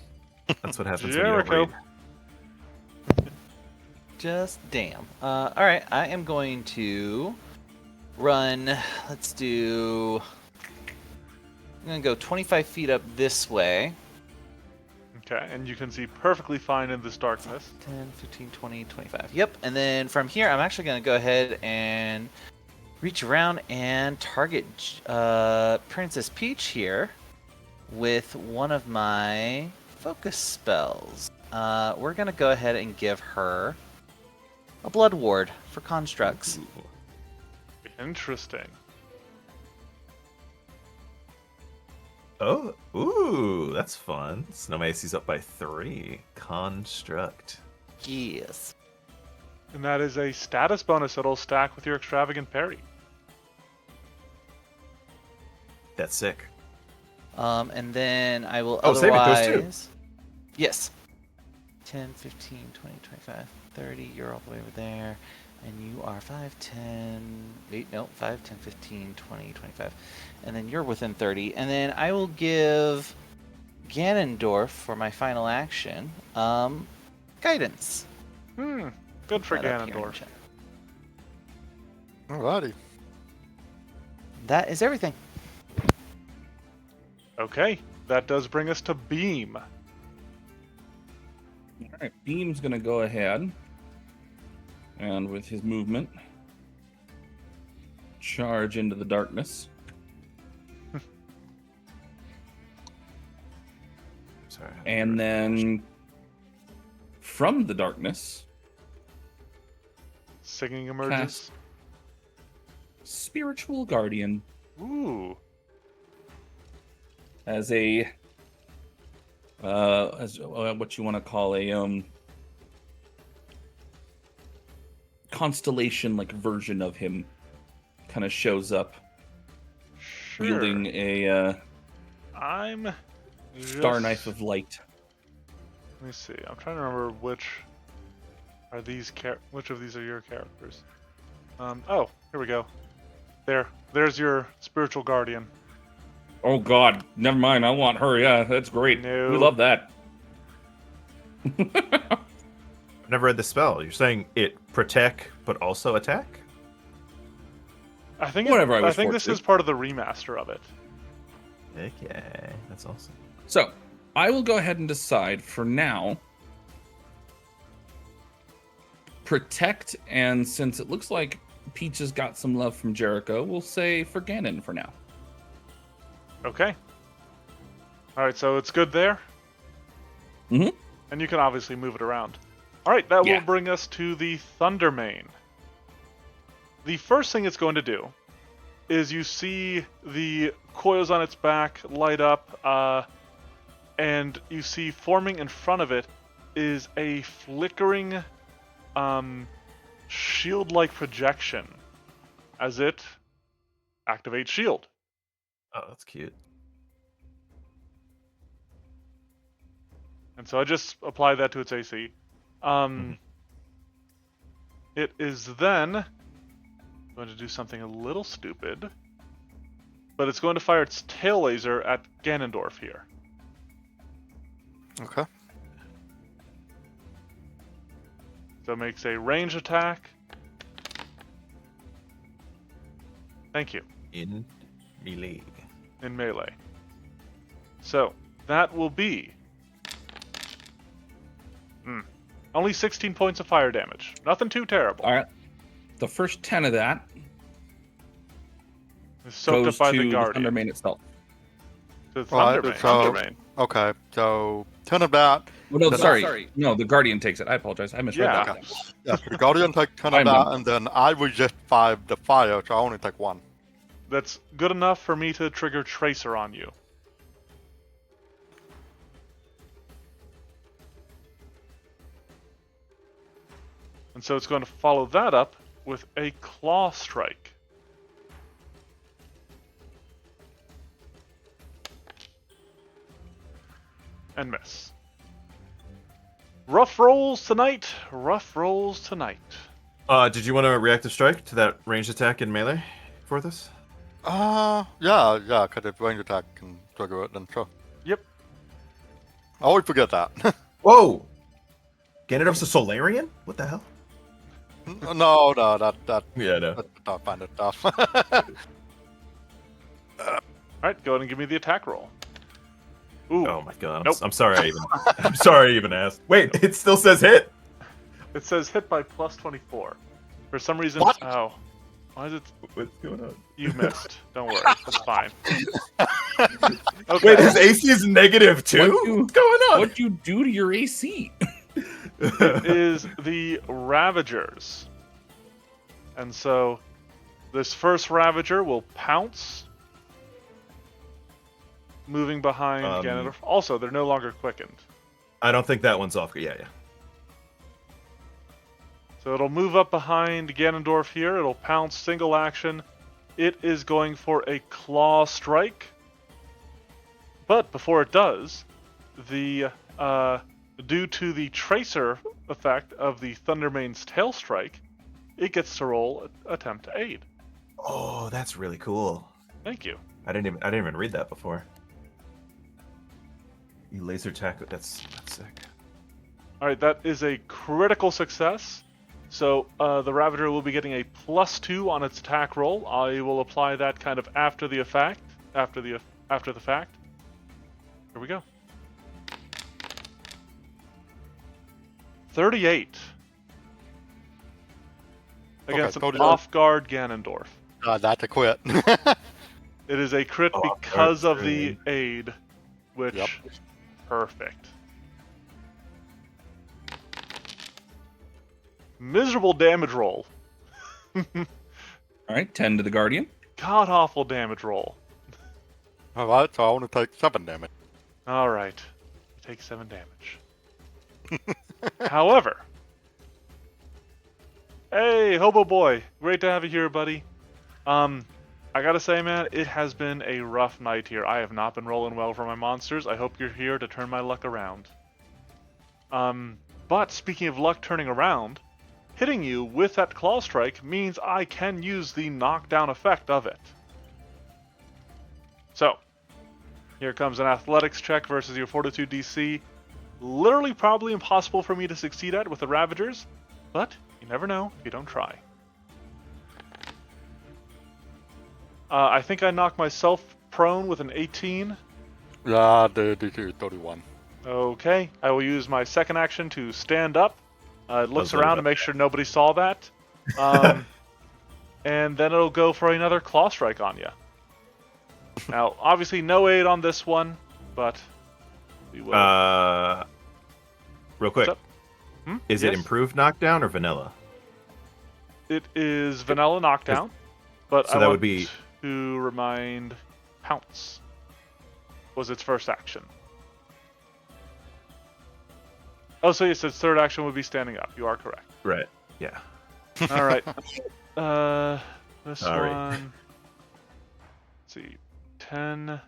That's what happens when you don't Jericho. read. Just damn. All right, I am going to run. Let's do. I'm gonna go 25 feet up this way. Okay, and you can see perfectly fine in this darkness. 10, 15, 20, 25. Yep, and then from here, I'm actually going to go ahead and reach around and target Princess Peach here with one of my focus spells. We're going to go ahead and give her a Blood Ward for constructs. Interesting. Oh, ooh, that's fun. So now my AC's up by 3. Construct. Yes. And that is a status bonus that'll stack with your extravagant parry. That's sick. And then I will Oh, saving throws too. otherwise... Yes. 10, 15, 20, 25, 30. You're all the way over there. And you are 5, 10... Wait, no. 5, 10, 15, 20, 25. And then you're within 30. And then I will give Ganondorf, for my final action, guidance. Good for That up here in Ganondorf. chat. Alrighty. That is everything. Okay, that does bring us to Beam. All right, Beam's gonna go ahead and with his movement charge into the darkness. Sorry. And then from the darkness, Singing emerges. Cast. Spiritual Guardian Ooh. as a what you want to call a constellation like version of him kind of shows up Sure. wielding a I'm star knife of light. Let me see. I'm trying to remember which are these which of these are your characters. Oh, here we go. There's your spiritual guardian. Oh god, never mind, I want her. Yeah, that's great. No. We love that. I've never read the spell. You're saying it protect, but also attack? I think Whatever I I was think forced this to. is part of the remaster of it. Okay, that's awesome. So, I will go ahead and decide for now. Protect, and since it looks like Peach has got some love from Jericho, we'll say for Ganon for now. Okay. Alright, so it's good there? Mhm. And you can obviously move it around. Alright, that Yeah. will bring us to the Thundermane. The first thing it's going to do is you see the coils on its back light up, and you see forming in front of it is a flickering shield-like projection as it activates shield. Oh, that's cute. And so I just applied that to its AC. It is then going to do something a little stupid, but it's going to fire its tail laser at Ganondorf here. Okay. So it makes a range attack. Thank you. In melee. in melee. So, that will be only 16 points of fire damage. Nothing too terrible. All right. The first 10 of that It's soaked goes up by to the the Guardian. Thundermane itself. The Right, Thundermane. so- Thundermane. Okay, so 10 of that. Oh, no, Then- sorry. No, the Guardian takes it. I apologize. I misread Yeah. that. Yeah, so the Guardian take 10 of I'm that, done. and then I resist 5 the fire, so I only take 1. That's good enough for me to trigger Tracer on you. And so it's going to follow that up with a Claw Strike. And miss. Rough rolls tonight. Rough rolls tonight. Did you want to reactive strike to that ranged attack in melee for this? Yeah, because if range attack can trigger it, then sure. Yep. I always forget that. Whoa! Ganondorf's a Solarian? What the hell? no, that Yeah, no. I find it tough. Alright, go ahead and give me the attack roll. Ooh. Oh my god! Nope. I'm sorry. I'm sorry I even asked. Wait, it still says hit. It says hit by plus 24. For some reason, What? oh. Why is it? What's going on? You missed. Don't worry. It's fine. Okay. Wait, his AC is negative too. What's going on? What'd you do to your AC? It is the Ravagers. And so, this first Ravager will pounce, moving behind Ganondorf. Also, they're no longer quickened. I don't think that one's off. Yeah. So it'll move up behind Ganondorf here. It'll pounce, single action. It is going for a Claw Strike. But before it does, the due to the Tracer effect of the Thundermane's Tail Strike, it gets to roll Attempt to Aid. Oh, that's really cool. Thank you. I didn't even read that before. You laser attack. That's sick. All right, that is a critical success. So the Ravager will be getting a +2 on its attack roll. I will apply that kind of after the fact. Here we go. 38 against Okay, an off-guard Ganondorf. that's a quit. It is a crit Oh, because of the okay. aid, which Yep. perfect. Miserable damage roll. All right, 10 to the Guardian. God awful damage roll. Alright, so I only take 7 damage. All right, you take 7 damage. However, hey, Hobo Boy, great to have you here, buddy. I gotta say, man, it has been a rough night here. I have not been rolling well for my monsters. I hope you're here to turn my luck around. But speaking of luck turning around, hitting you with that Claw Strike means I can use the knockdown effect of it. So, here comes an athletics check versus your fortitude DC. Literally probably impossible for me to succeed at with the Ravagers, but you never know if you don't try. I think I knocked myself prone with an 18. Yeah, the DC is 31. Okay, I will use my second action to stand up. It looks That's really around to bad. make sure nobody saw that. And then it'll go for another Claw Strike on you. Now, obviously no aid on this one, but we will. Real quick. What's up? Is it Yes? improved knockdown or vanilla? It is vanilla knockdown, but So I that want would be- to remind Pounce was its first action. Oh, so yes, its third action would be standing up. You are correct. Right. Yeah. All right. This Sorry. one. Let's see, 10.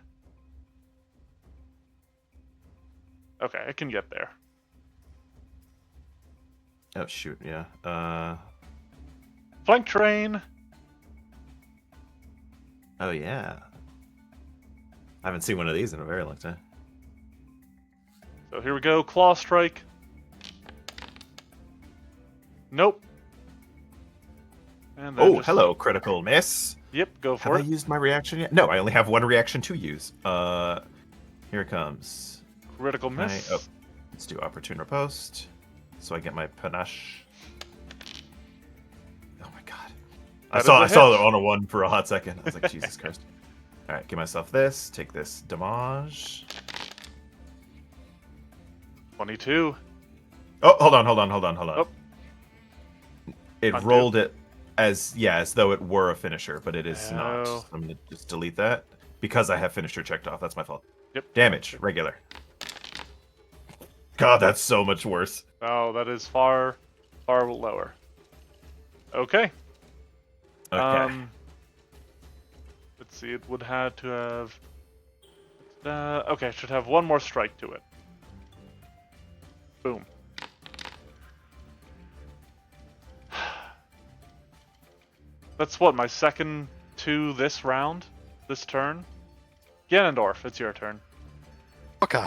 Okay, I can get there. Oh shoot. Yeah. Flank train. Oh yeah. I haven't seen one of these in a very long time. So here we go. Claw strike. Nope. And then Oh, just hello, critical miss. Yep, go Have for I it. used my reaction yet? No, I only have one reaction to use. Here it comes. Critical Can I- miss. oh, let's do opportune riposte, so I get my panache. Oh my god! That I is a saw hit. it on a 1 for a hot second. I was like, Jesus Christ! All right, give myself this. Take this damage. 22. Oh, hold on. Oh. It Undo. rolled it as though it were a finisher, but it is not. Oh. I'm gonna just delete that because I have finisher checked off. That's my fault. Yep. Damage regular. God, that's so much worse. Oh, that is far lower. Okay. Okay. Let's see. It would have to have. Okay, it should have one more strike to it. Boom. That's what, my second to this round? This turn? Ganondorf, it's your turn. Okay.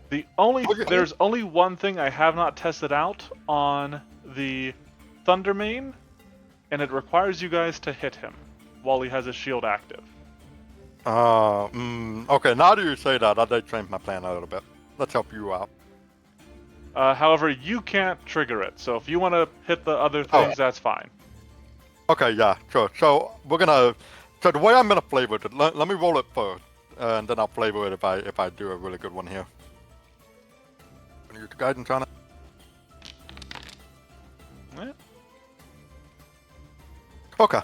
There's only one thing I have not tested out on the Thundermane, and it requires you guys to hit him while he has his shield active. Okay, now that you say that, I did change my plan a little bit. Let's help you out. However, you can't trigger it, so if you want to hit the other things, that's fine. Okay, yeah, sure. So we're gonna. So the way I'm gonna flavor it, let me roll it first, and then I'll flavor it if I do a really good one here. Gonna use the guidance on it. Eh, Okay.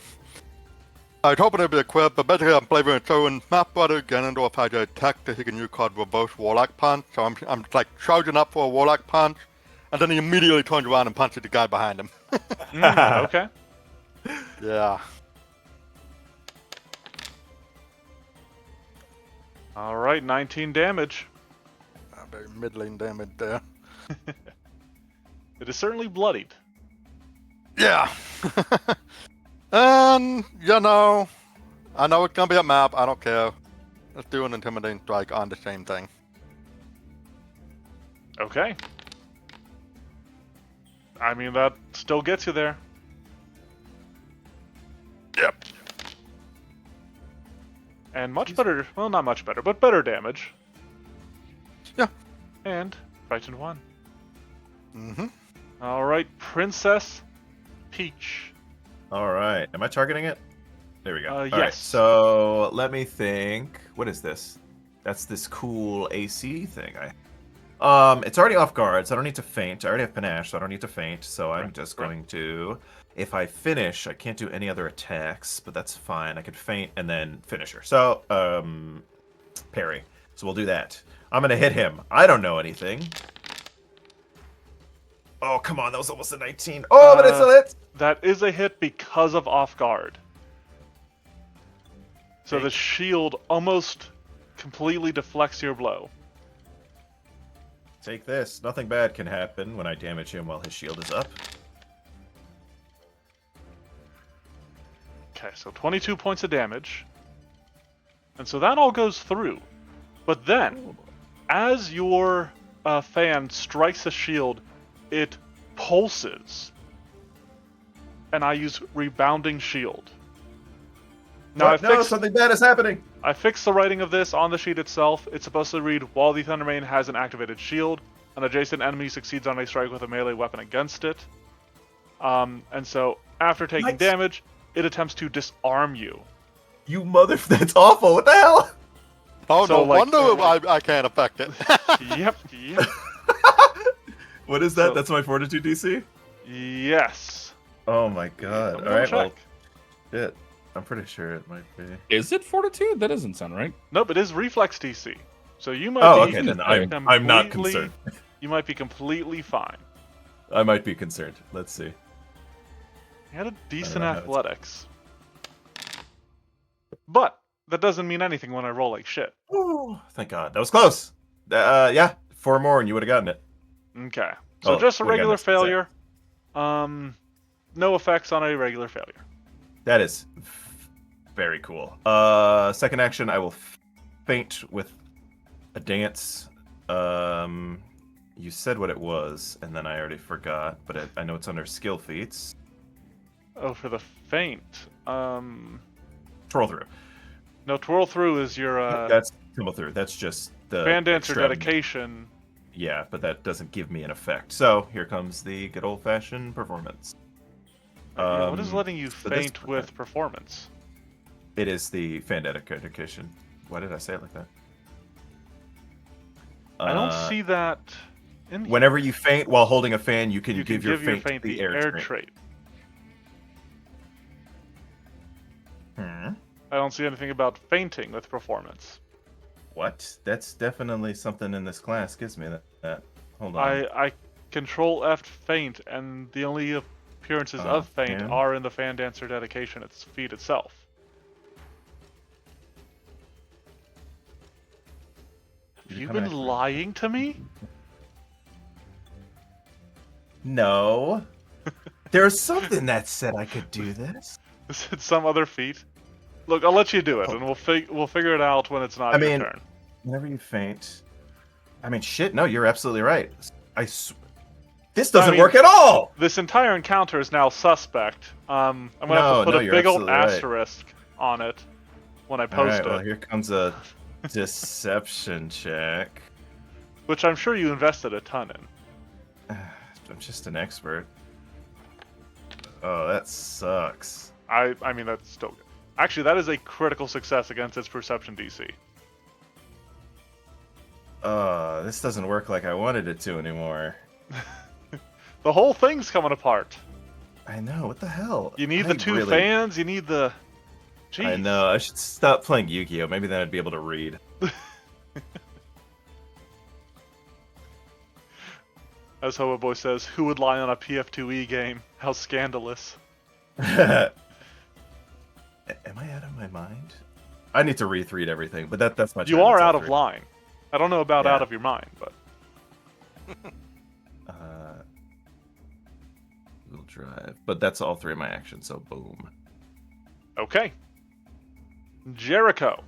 I was hoping it'd be a quick, but basically I'm flavoring it. So when Map Brother Ganondorf has an attack that he can use called Reverse Warlock Punch, so I'm like charging up for a Warlock Punch, and then he immediately turns around and punches the guy behind him. okay. Yeah. Alright, 19 damage. Very middling damage there. It is certainly bloodied. Yeah. And, you know, I know it's gonna be a map, I don't care. Let's do an intimidating strike on the same thing. Okay. I mean, that still gets you there. Yep. And much better, well, not much better, but better damage. Yeah. And frightened one. Mm-hmm. Alright, Princess Peach. All right. Am I targeting it? There we go. All right. Yes. So let me think. What is this? That's this cool AC thing. It's already off guard, so I don't need to feint. I already have panache, so I don't need to feint. So I'm just going to. If I finish, I can't do any other attacks, but that's fine. I could feint and then finisher. So parry. So we'll do that. I'm gonna hit him. I don't know anything. Oh, come on. That was almost a 19. Oh, but it's a hit. That is a hit because of off guard. So the shield almost completely deflects your blow. Take this. Nothing bad can happen when I damage him while his shield is up. Okay, so 22 points of damage. And so that all goes through. But then, as your fan strikes a shield, it pulses. And I use Rebounding Shield. Now, No, something bad is happening. I fixed the writing of this on the sheet itself. It's supposed to read, while the Thundermane has an activated shield, an adjacent enemy succeeds on a strike with a melee weapon against it. And so, after taking Nice. damage, it attempts to disarm you. You mother... That's awful. What the hell? Oh, So, no like, wonder I can't affect it. Yep. What is that? So- That's my fortitude DC? Yes. Oh my god. Double Alright, well, check. shit. I'm pretty sure it might be. Is it fortitude? That doesn't sound right. Nope, it is reflex DC. So you might Oh, be okay, then I'm not completely- concerned. You might be completely fine. I might be concerned. Let's see. You had a decent know how it's- athletics. But that doesn't mean anything when I roll like shit. Ooh, thank god. That was close. Yeah, 4 more and you would have gotten it. Okay. So Oh, just a we got regular this, exactly. failure. No effects on a regular failure. That is very cool. Second action, I will feint with a dance. You said what it was, and then I already forgot, but I know it's under skill feats. Oh, for the feint. Twirl through. No, twirl through is your That's tumble through. That's just the fan dancer extra- dedication. Yeah, but that doesn't give me an effect. So here comes the good old-fashioned performance. Yeah, what is letting you so this- faint with performance? It is the fan dedication. Why did I say it like that? I don't see that in here. Whenever you faint while holding a fan, you can You give can your give your faint, faint the the air trait. trait. I don't see anything about fainting with performance. What? That's definitely something in this class gives me that. Hold on. I control F faint, and the only appearances of faint yeah. are in the fan dancer dedication, its feat itself. Have you been lying to me? No. There's something that said I could do this. Is it some other feat? Look, I'll let you do it, and we'll figure it out when it's not your turn. Whenever you faint. I mean, shit. No, you're absolutely right. This doesn't work at all. This entire encounter is now suspect. I'm gonna have to put a you're big old absolutely right. asterisk on it when I All post right, well, it, here comes a deception check. which I'm sure you invested a ton in. I'm just an expert. Oh, that sucks. I mean, that's still good. Actually, that is a critical success against its perception DC. This doesn't work like I wanted it to anymore. The whole thing's coming apart. I know, what the hell? You need the two fans, you need the... Jeez. I know, I should stop playing Yu-Gi-Oh! Maybe then I'd be able to read. As Hoa Boy says, who would lie on a PF2E game? How scandalous. Am I out of my mind? I need to read everything, but that's my turn. You are That's all out of three. line. I don't know about Yeah. out of your mind, but... We'll drive. But that's all three of my actions, so boom. Okay. Jericho.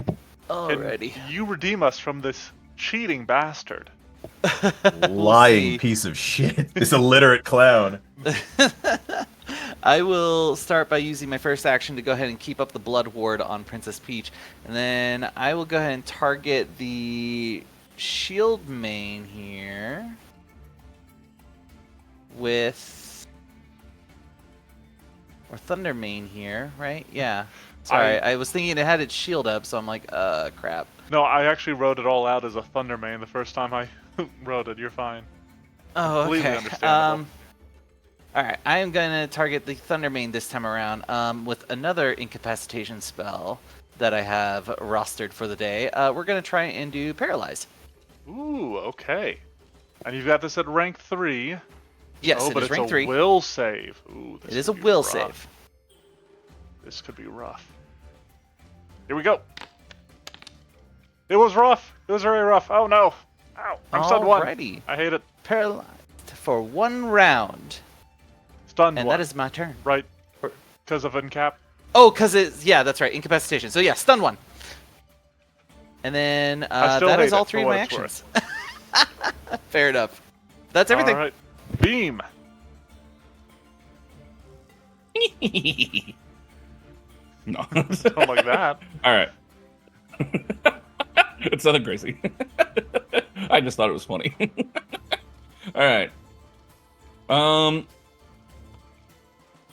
Can Alrighty. you redeem us from this cheating bastard? Lying see. piece of shit. This illiterate clown. I will start by using my first action to go ahead and keep up the blood ward on Princess Peach. And then I will go ahead and target the shield main here with... Or Thundermane here, right? Yeah. Sorry, I was thinking it had its shield up, so I'm like, crap. No, I actually wrote it all out as a Thundermane the first time I wrote it. You're fine. Oh, Completely okay. understandable. Alright, I am going to target the Thundermane this time around with another incapacitation spell that I have rostered for the day. We're going to try and do Paralyze. Ooh, okay. And you've got this at rank 3. Yes, oh, it but is it's rank a 3. will save. Ooh, this It is a could be will rough. save. This could be rough. Here we go. It was rough. It was very rough. Oh no. Ow. I'm stunned 1. Alrighty. I hate it. Paralyzed for 1 round. Stunned And 1. that is my turn. right. Because of uncap. Oh, because it's... Yeah, that's right. Incapacitation. So yeah, stun 1. And then I still that hate is all it, for 3 of what my it's actions. Fair enough. That's everything. All right. Beam. No. Don't like that. All right. It's nothing crazy. I just thought it was funny. All right.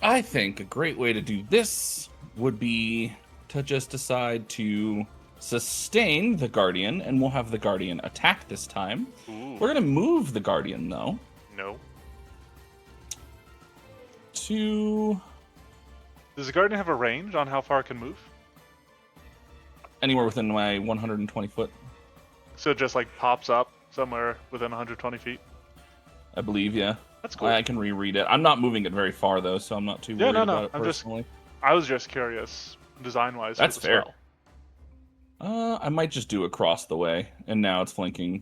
I think a great way to do this would be to just decide to sustain the Guardian, and we'll have the Guardian attack this time. Ooh. We're gonna move the Guardian though No. to Does the Guardian have a range on how far it can move? anywhere within my 120 foot, So it just like pops up somewhere within 120 feet? I believe. Yeah. That's cool. I can reread it. I'm not moving it very far though, so I'm not too worried no, about it I'm just- personally. I was just curious, design-wise. That's for the fair. spell. I might just do across the way, and now it's flanking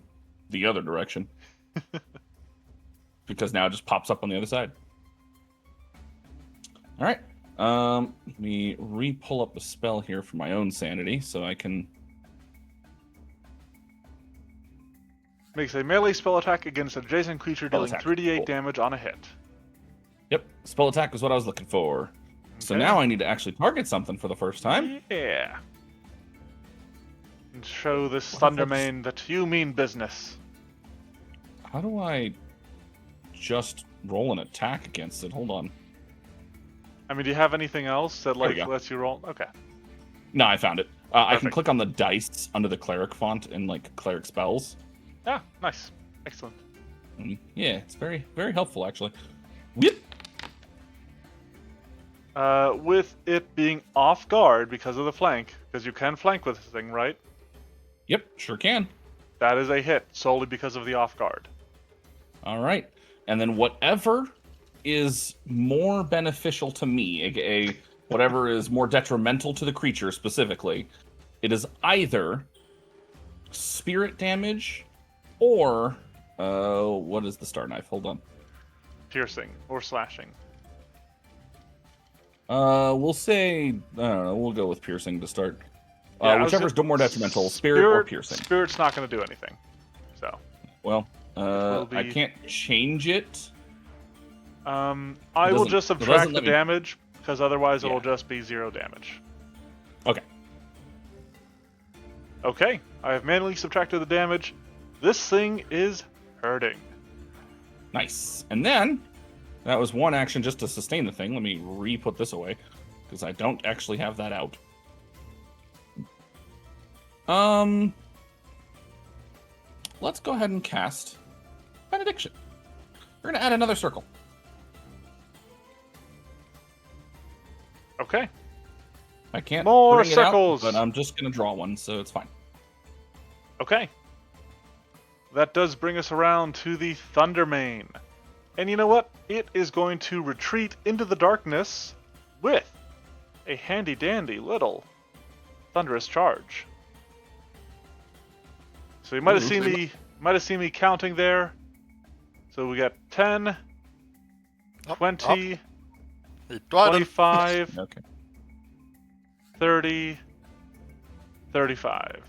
the other direction. Because now it just pops up on the other side. All right. Let me re-pull up the spell here for my own sanity, so I can... Makes a melee spell attack against an adjacent creature Spell dealing attack. 3d8 Cool. damage on a hit. Yep, spell attack was what I was looking for. So Okay. now I need to actually target something for the first time. Yeah. And show this What if I just- Thundermane that you mean business. How do I just roll an attack against it? Hold on. I mean, do you have anything else that There we like go. lets you roll? Okay. No, I found it. I can Perfect. click on the dice under the cleric font in like cleric spells. Ah, nice. Excellent. Yeah, it's very, very helpful actually. Whip. With it being off guard because of the flank, because you can flank with this thing, right? Yep, sure can. That is a hit solely because of the off guard. All right. And then whatever is more beneficial to me, aka whatever is more detrimental to the creature specifically, it is either spirit damage or what is the star knife? Hold on. Piercing or slashing. We'll say I don't know, we'll go with piercing to start. Yeah, I was Whichever's gonna- more detrimental, spirit or piercing. Spirit's not going to do anything. So, Well, will I be- can't change it. I It will doesn't- just it subtract doesn't the let me- damage because otherwise it Yeah. will just be 0 damage. Okay. Okay, I have manually subtracted the damage. This thing is hurting. Nice. And then that was one action just to sustain the thing. Let me re-put this away because I don't actually have that out. Let's go ahead and cast Benediction. We're gonna add another circle. Okay. I can't More bring it circles! out, but I'm just gonna draw one, so it's fine. Okay. That does bring us around to the Thundermane. And you know what? It is going to retreat into the darkness with a handy-dandy little thunderous charge. So you might have seen me counting there. So we got 10, Up, 20, up. He tried it. 25, Okay. 30, 35.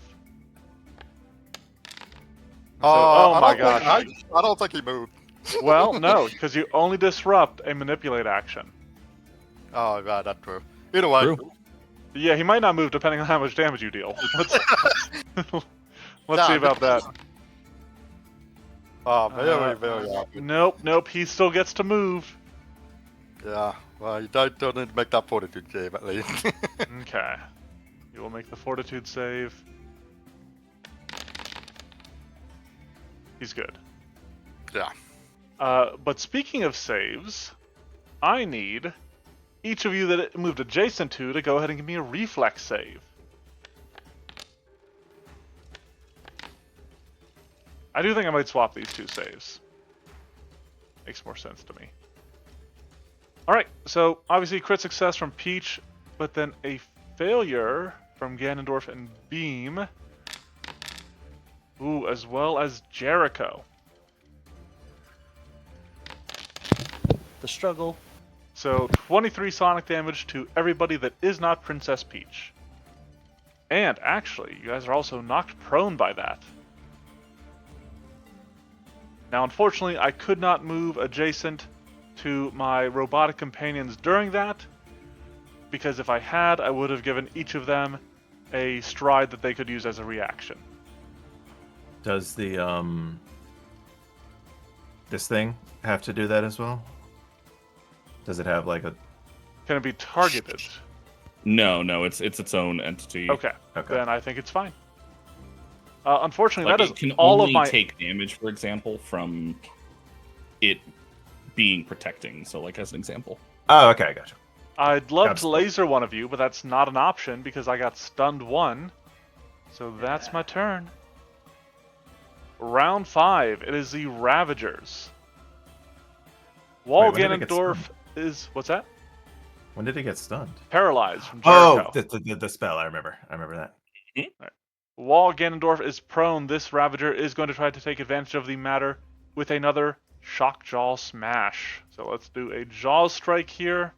I my don't think- gosh. I don't think he moved. Well, no, because you only disrupt a manipulate action. Oh, right, that's true. Either way, True. Yeah, he might not move depending on how much damage you deal. Let's Nah, see about that. oh, very happy. Nope, he still gets to move. Yeah, well, you don't need to make that fortitude save at least. Okay. You will make the fortitude save. He's good. yeah. But speaking of saves, I need each of you that it moved adjacent to go ahead and give me a reflex save. I do think I might swap these two saves. Makes more sense to me. Alright, so obviously crit success from Peach, but then a failure from Ganondorf and Beam. Ooh, as well as Jericho. The struggle. So 23 sonic damage to everybody that is not Princess Peach. And actually, you guys are also knocked prone by that. Now, unfortunately, I could not move adjacent to my robotic companions during that, because if I had, I would have given each of them a stride that they could use as a reaction. Does the this thing have to do that as well? Does it have like a Can it be targeted? No, it's its own entity. Okay, Okay. then I think it's fine. Unfortunately, Like, that is it can all only of my... take damage, for example, from it being protecting. So, like as an example. Oh, okay, gotcha. I'd love to Absolutely. laser one of you, but that's not an option because I got stunned one. So that's my turn. Round 5. It is the Ravagers. Wall Wait, when did it get Ganondorf is... What's that? When did it get stunned? Paralyzed from Oh, Jericho. the spell. I remember that. While Ganondorf is prone, this Ravager is going to try to take advantage of the matter with another Shock Jaw Smash. So let's do a Jaw Strike here.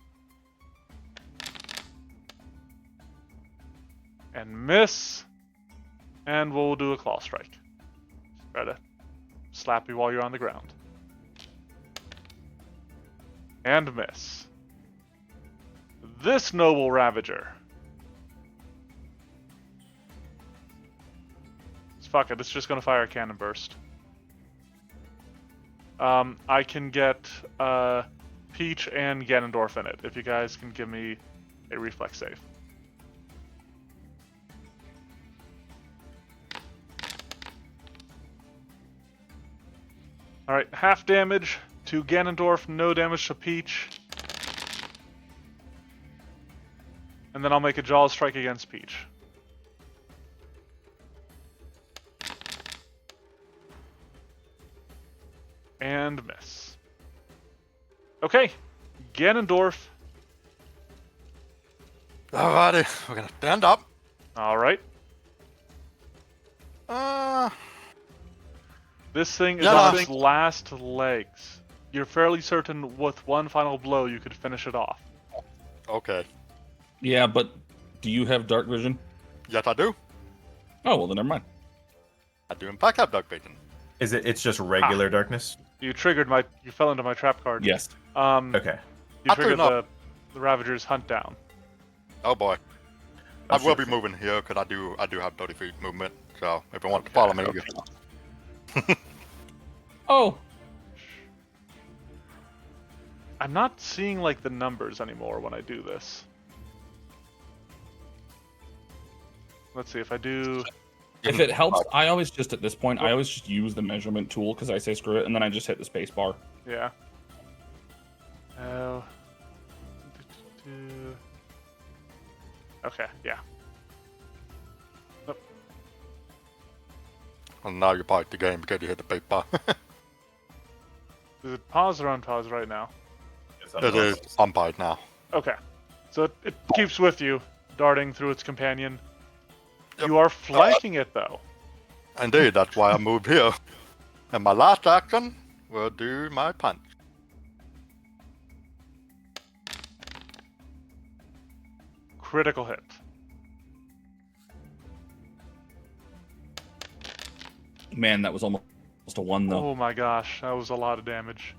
And miss. And we'll do a Claw Strike. Try to slap you while you're on the ground. And miss. this noble Ravager. Fuck it, it's just gonna fire a cannon burst. I can get Peach and Ganondorf in it, if you guys can give me a reflex save. Alright, half damage to Ganondorf, no damage to Peach. And then I'll make a Jaws strike against Peach. And miss. Okay, Ganondorf. Alrighty, we're gonna stand up. Alright. Uh, This thing is Yeah, on I its think- last legs. You're fairly certain with one final blow you could finish it off. okay. Yeah, but do you have dark vision? Yes, I do. Oh, well, then never mind. I do in fact have dark vision. Is it? It's just regular darkness. You fell into my trap card. Yes. Okay. You I triggered threw it the Ravager's hunt down. Oh boy. Oh, I will sure. be moving here because I do have 30 feet movement. So if you want to follow me, Oh, I'm not seeing like the numbers anymore when I do this. Let's see if I do. if it helps, I always just at this point, I always just use the measurement tool because I say screw it, and then I just hit the space bar. Yeah. Oh. Okay, yeah. and now you part the game because you hit the paper. Is it pause or unpause right now? It is unpied now. Okay. So it keeps with you, darting through its companion. Yep. You are flanking it though. Indeed, that's why I moved here. And my last action will do my punch. Critical hit. Man, that was almost a 1, though. Oh my gosh, that was a lot of damage.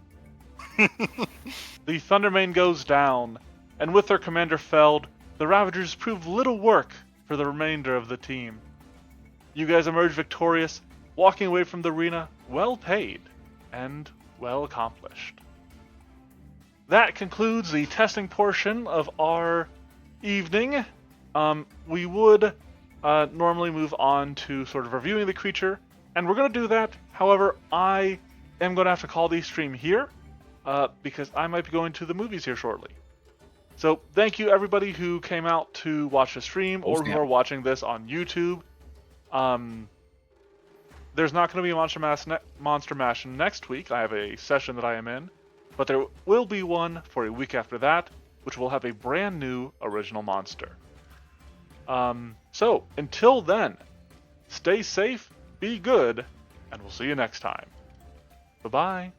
The Thundermane goes down, and with their commander felled, the Ravagers prove little work for the remainder of the team. You guys emerge victorious, walking away from the arena well paid and well accomplished. That concludes the testing portion of our evening. We would normally move on to sort of reviewing the creature, and we're going to do that. However, I am going to have to call the stream here because I might be going to the movies here shortly. So thank you everybody who came out to watch the stream or who are watching this on YouTube. There's not going to be a Monster Mash next week. I have a session that I am in, but there will be one for a week after that, which will have a brand new original monster. So until then, stay safe, be good, and we'll see you next time. Bye-bye.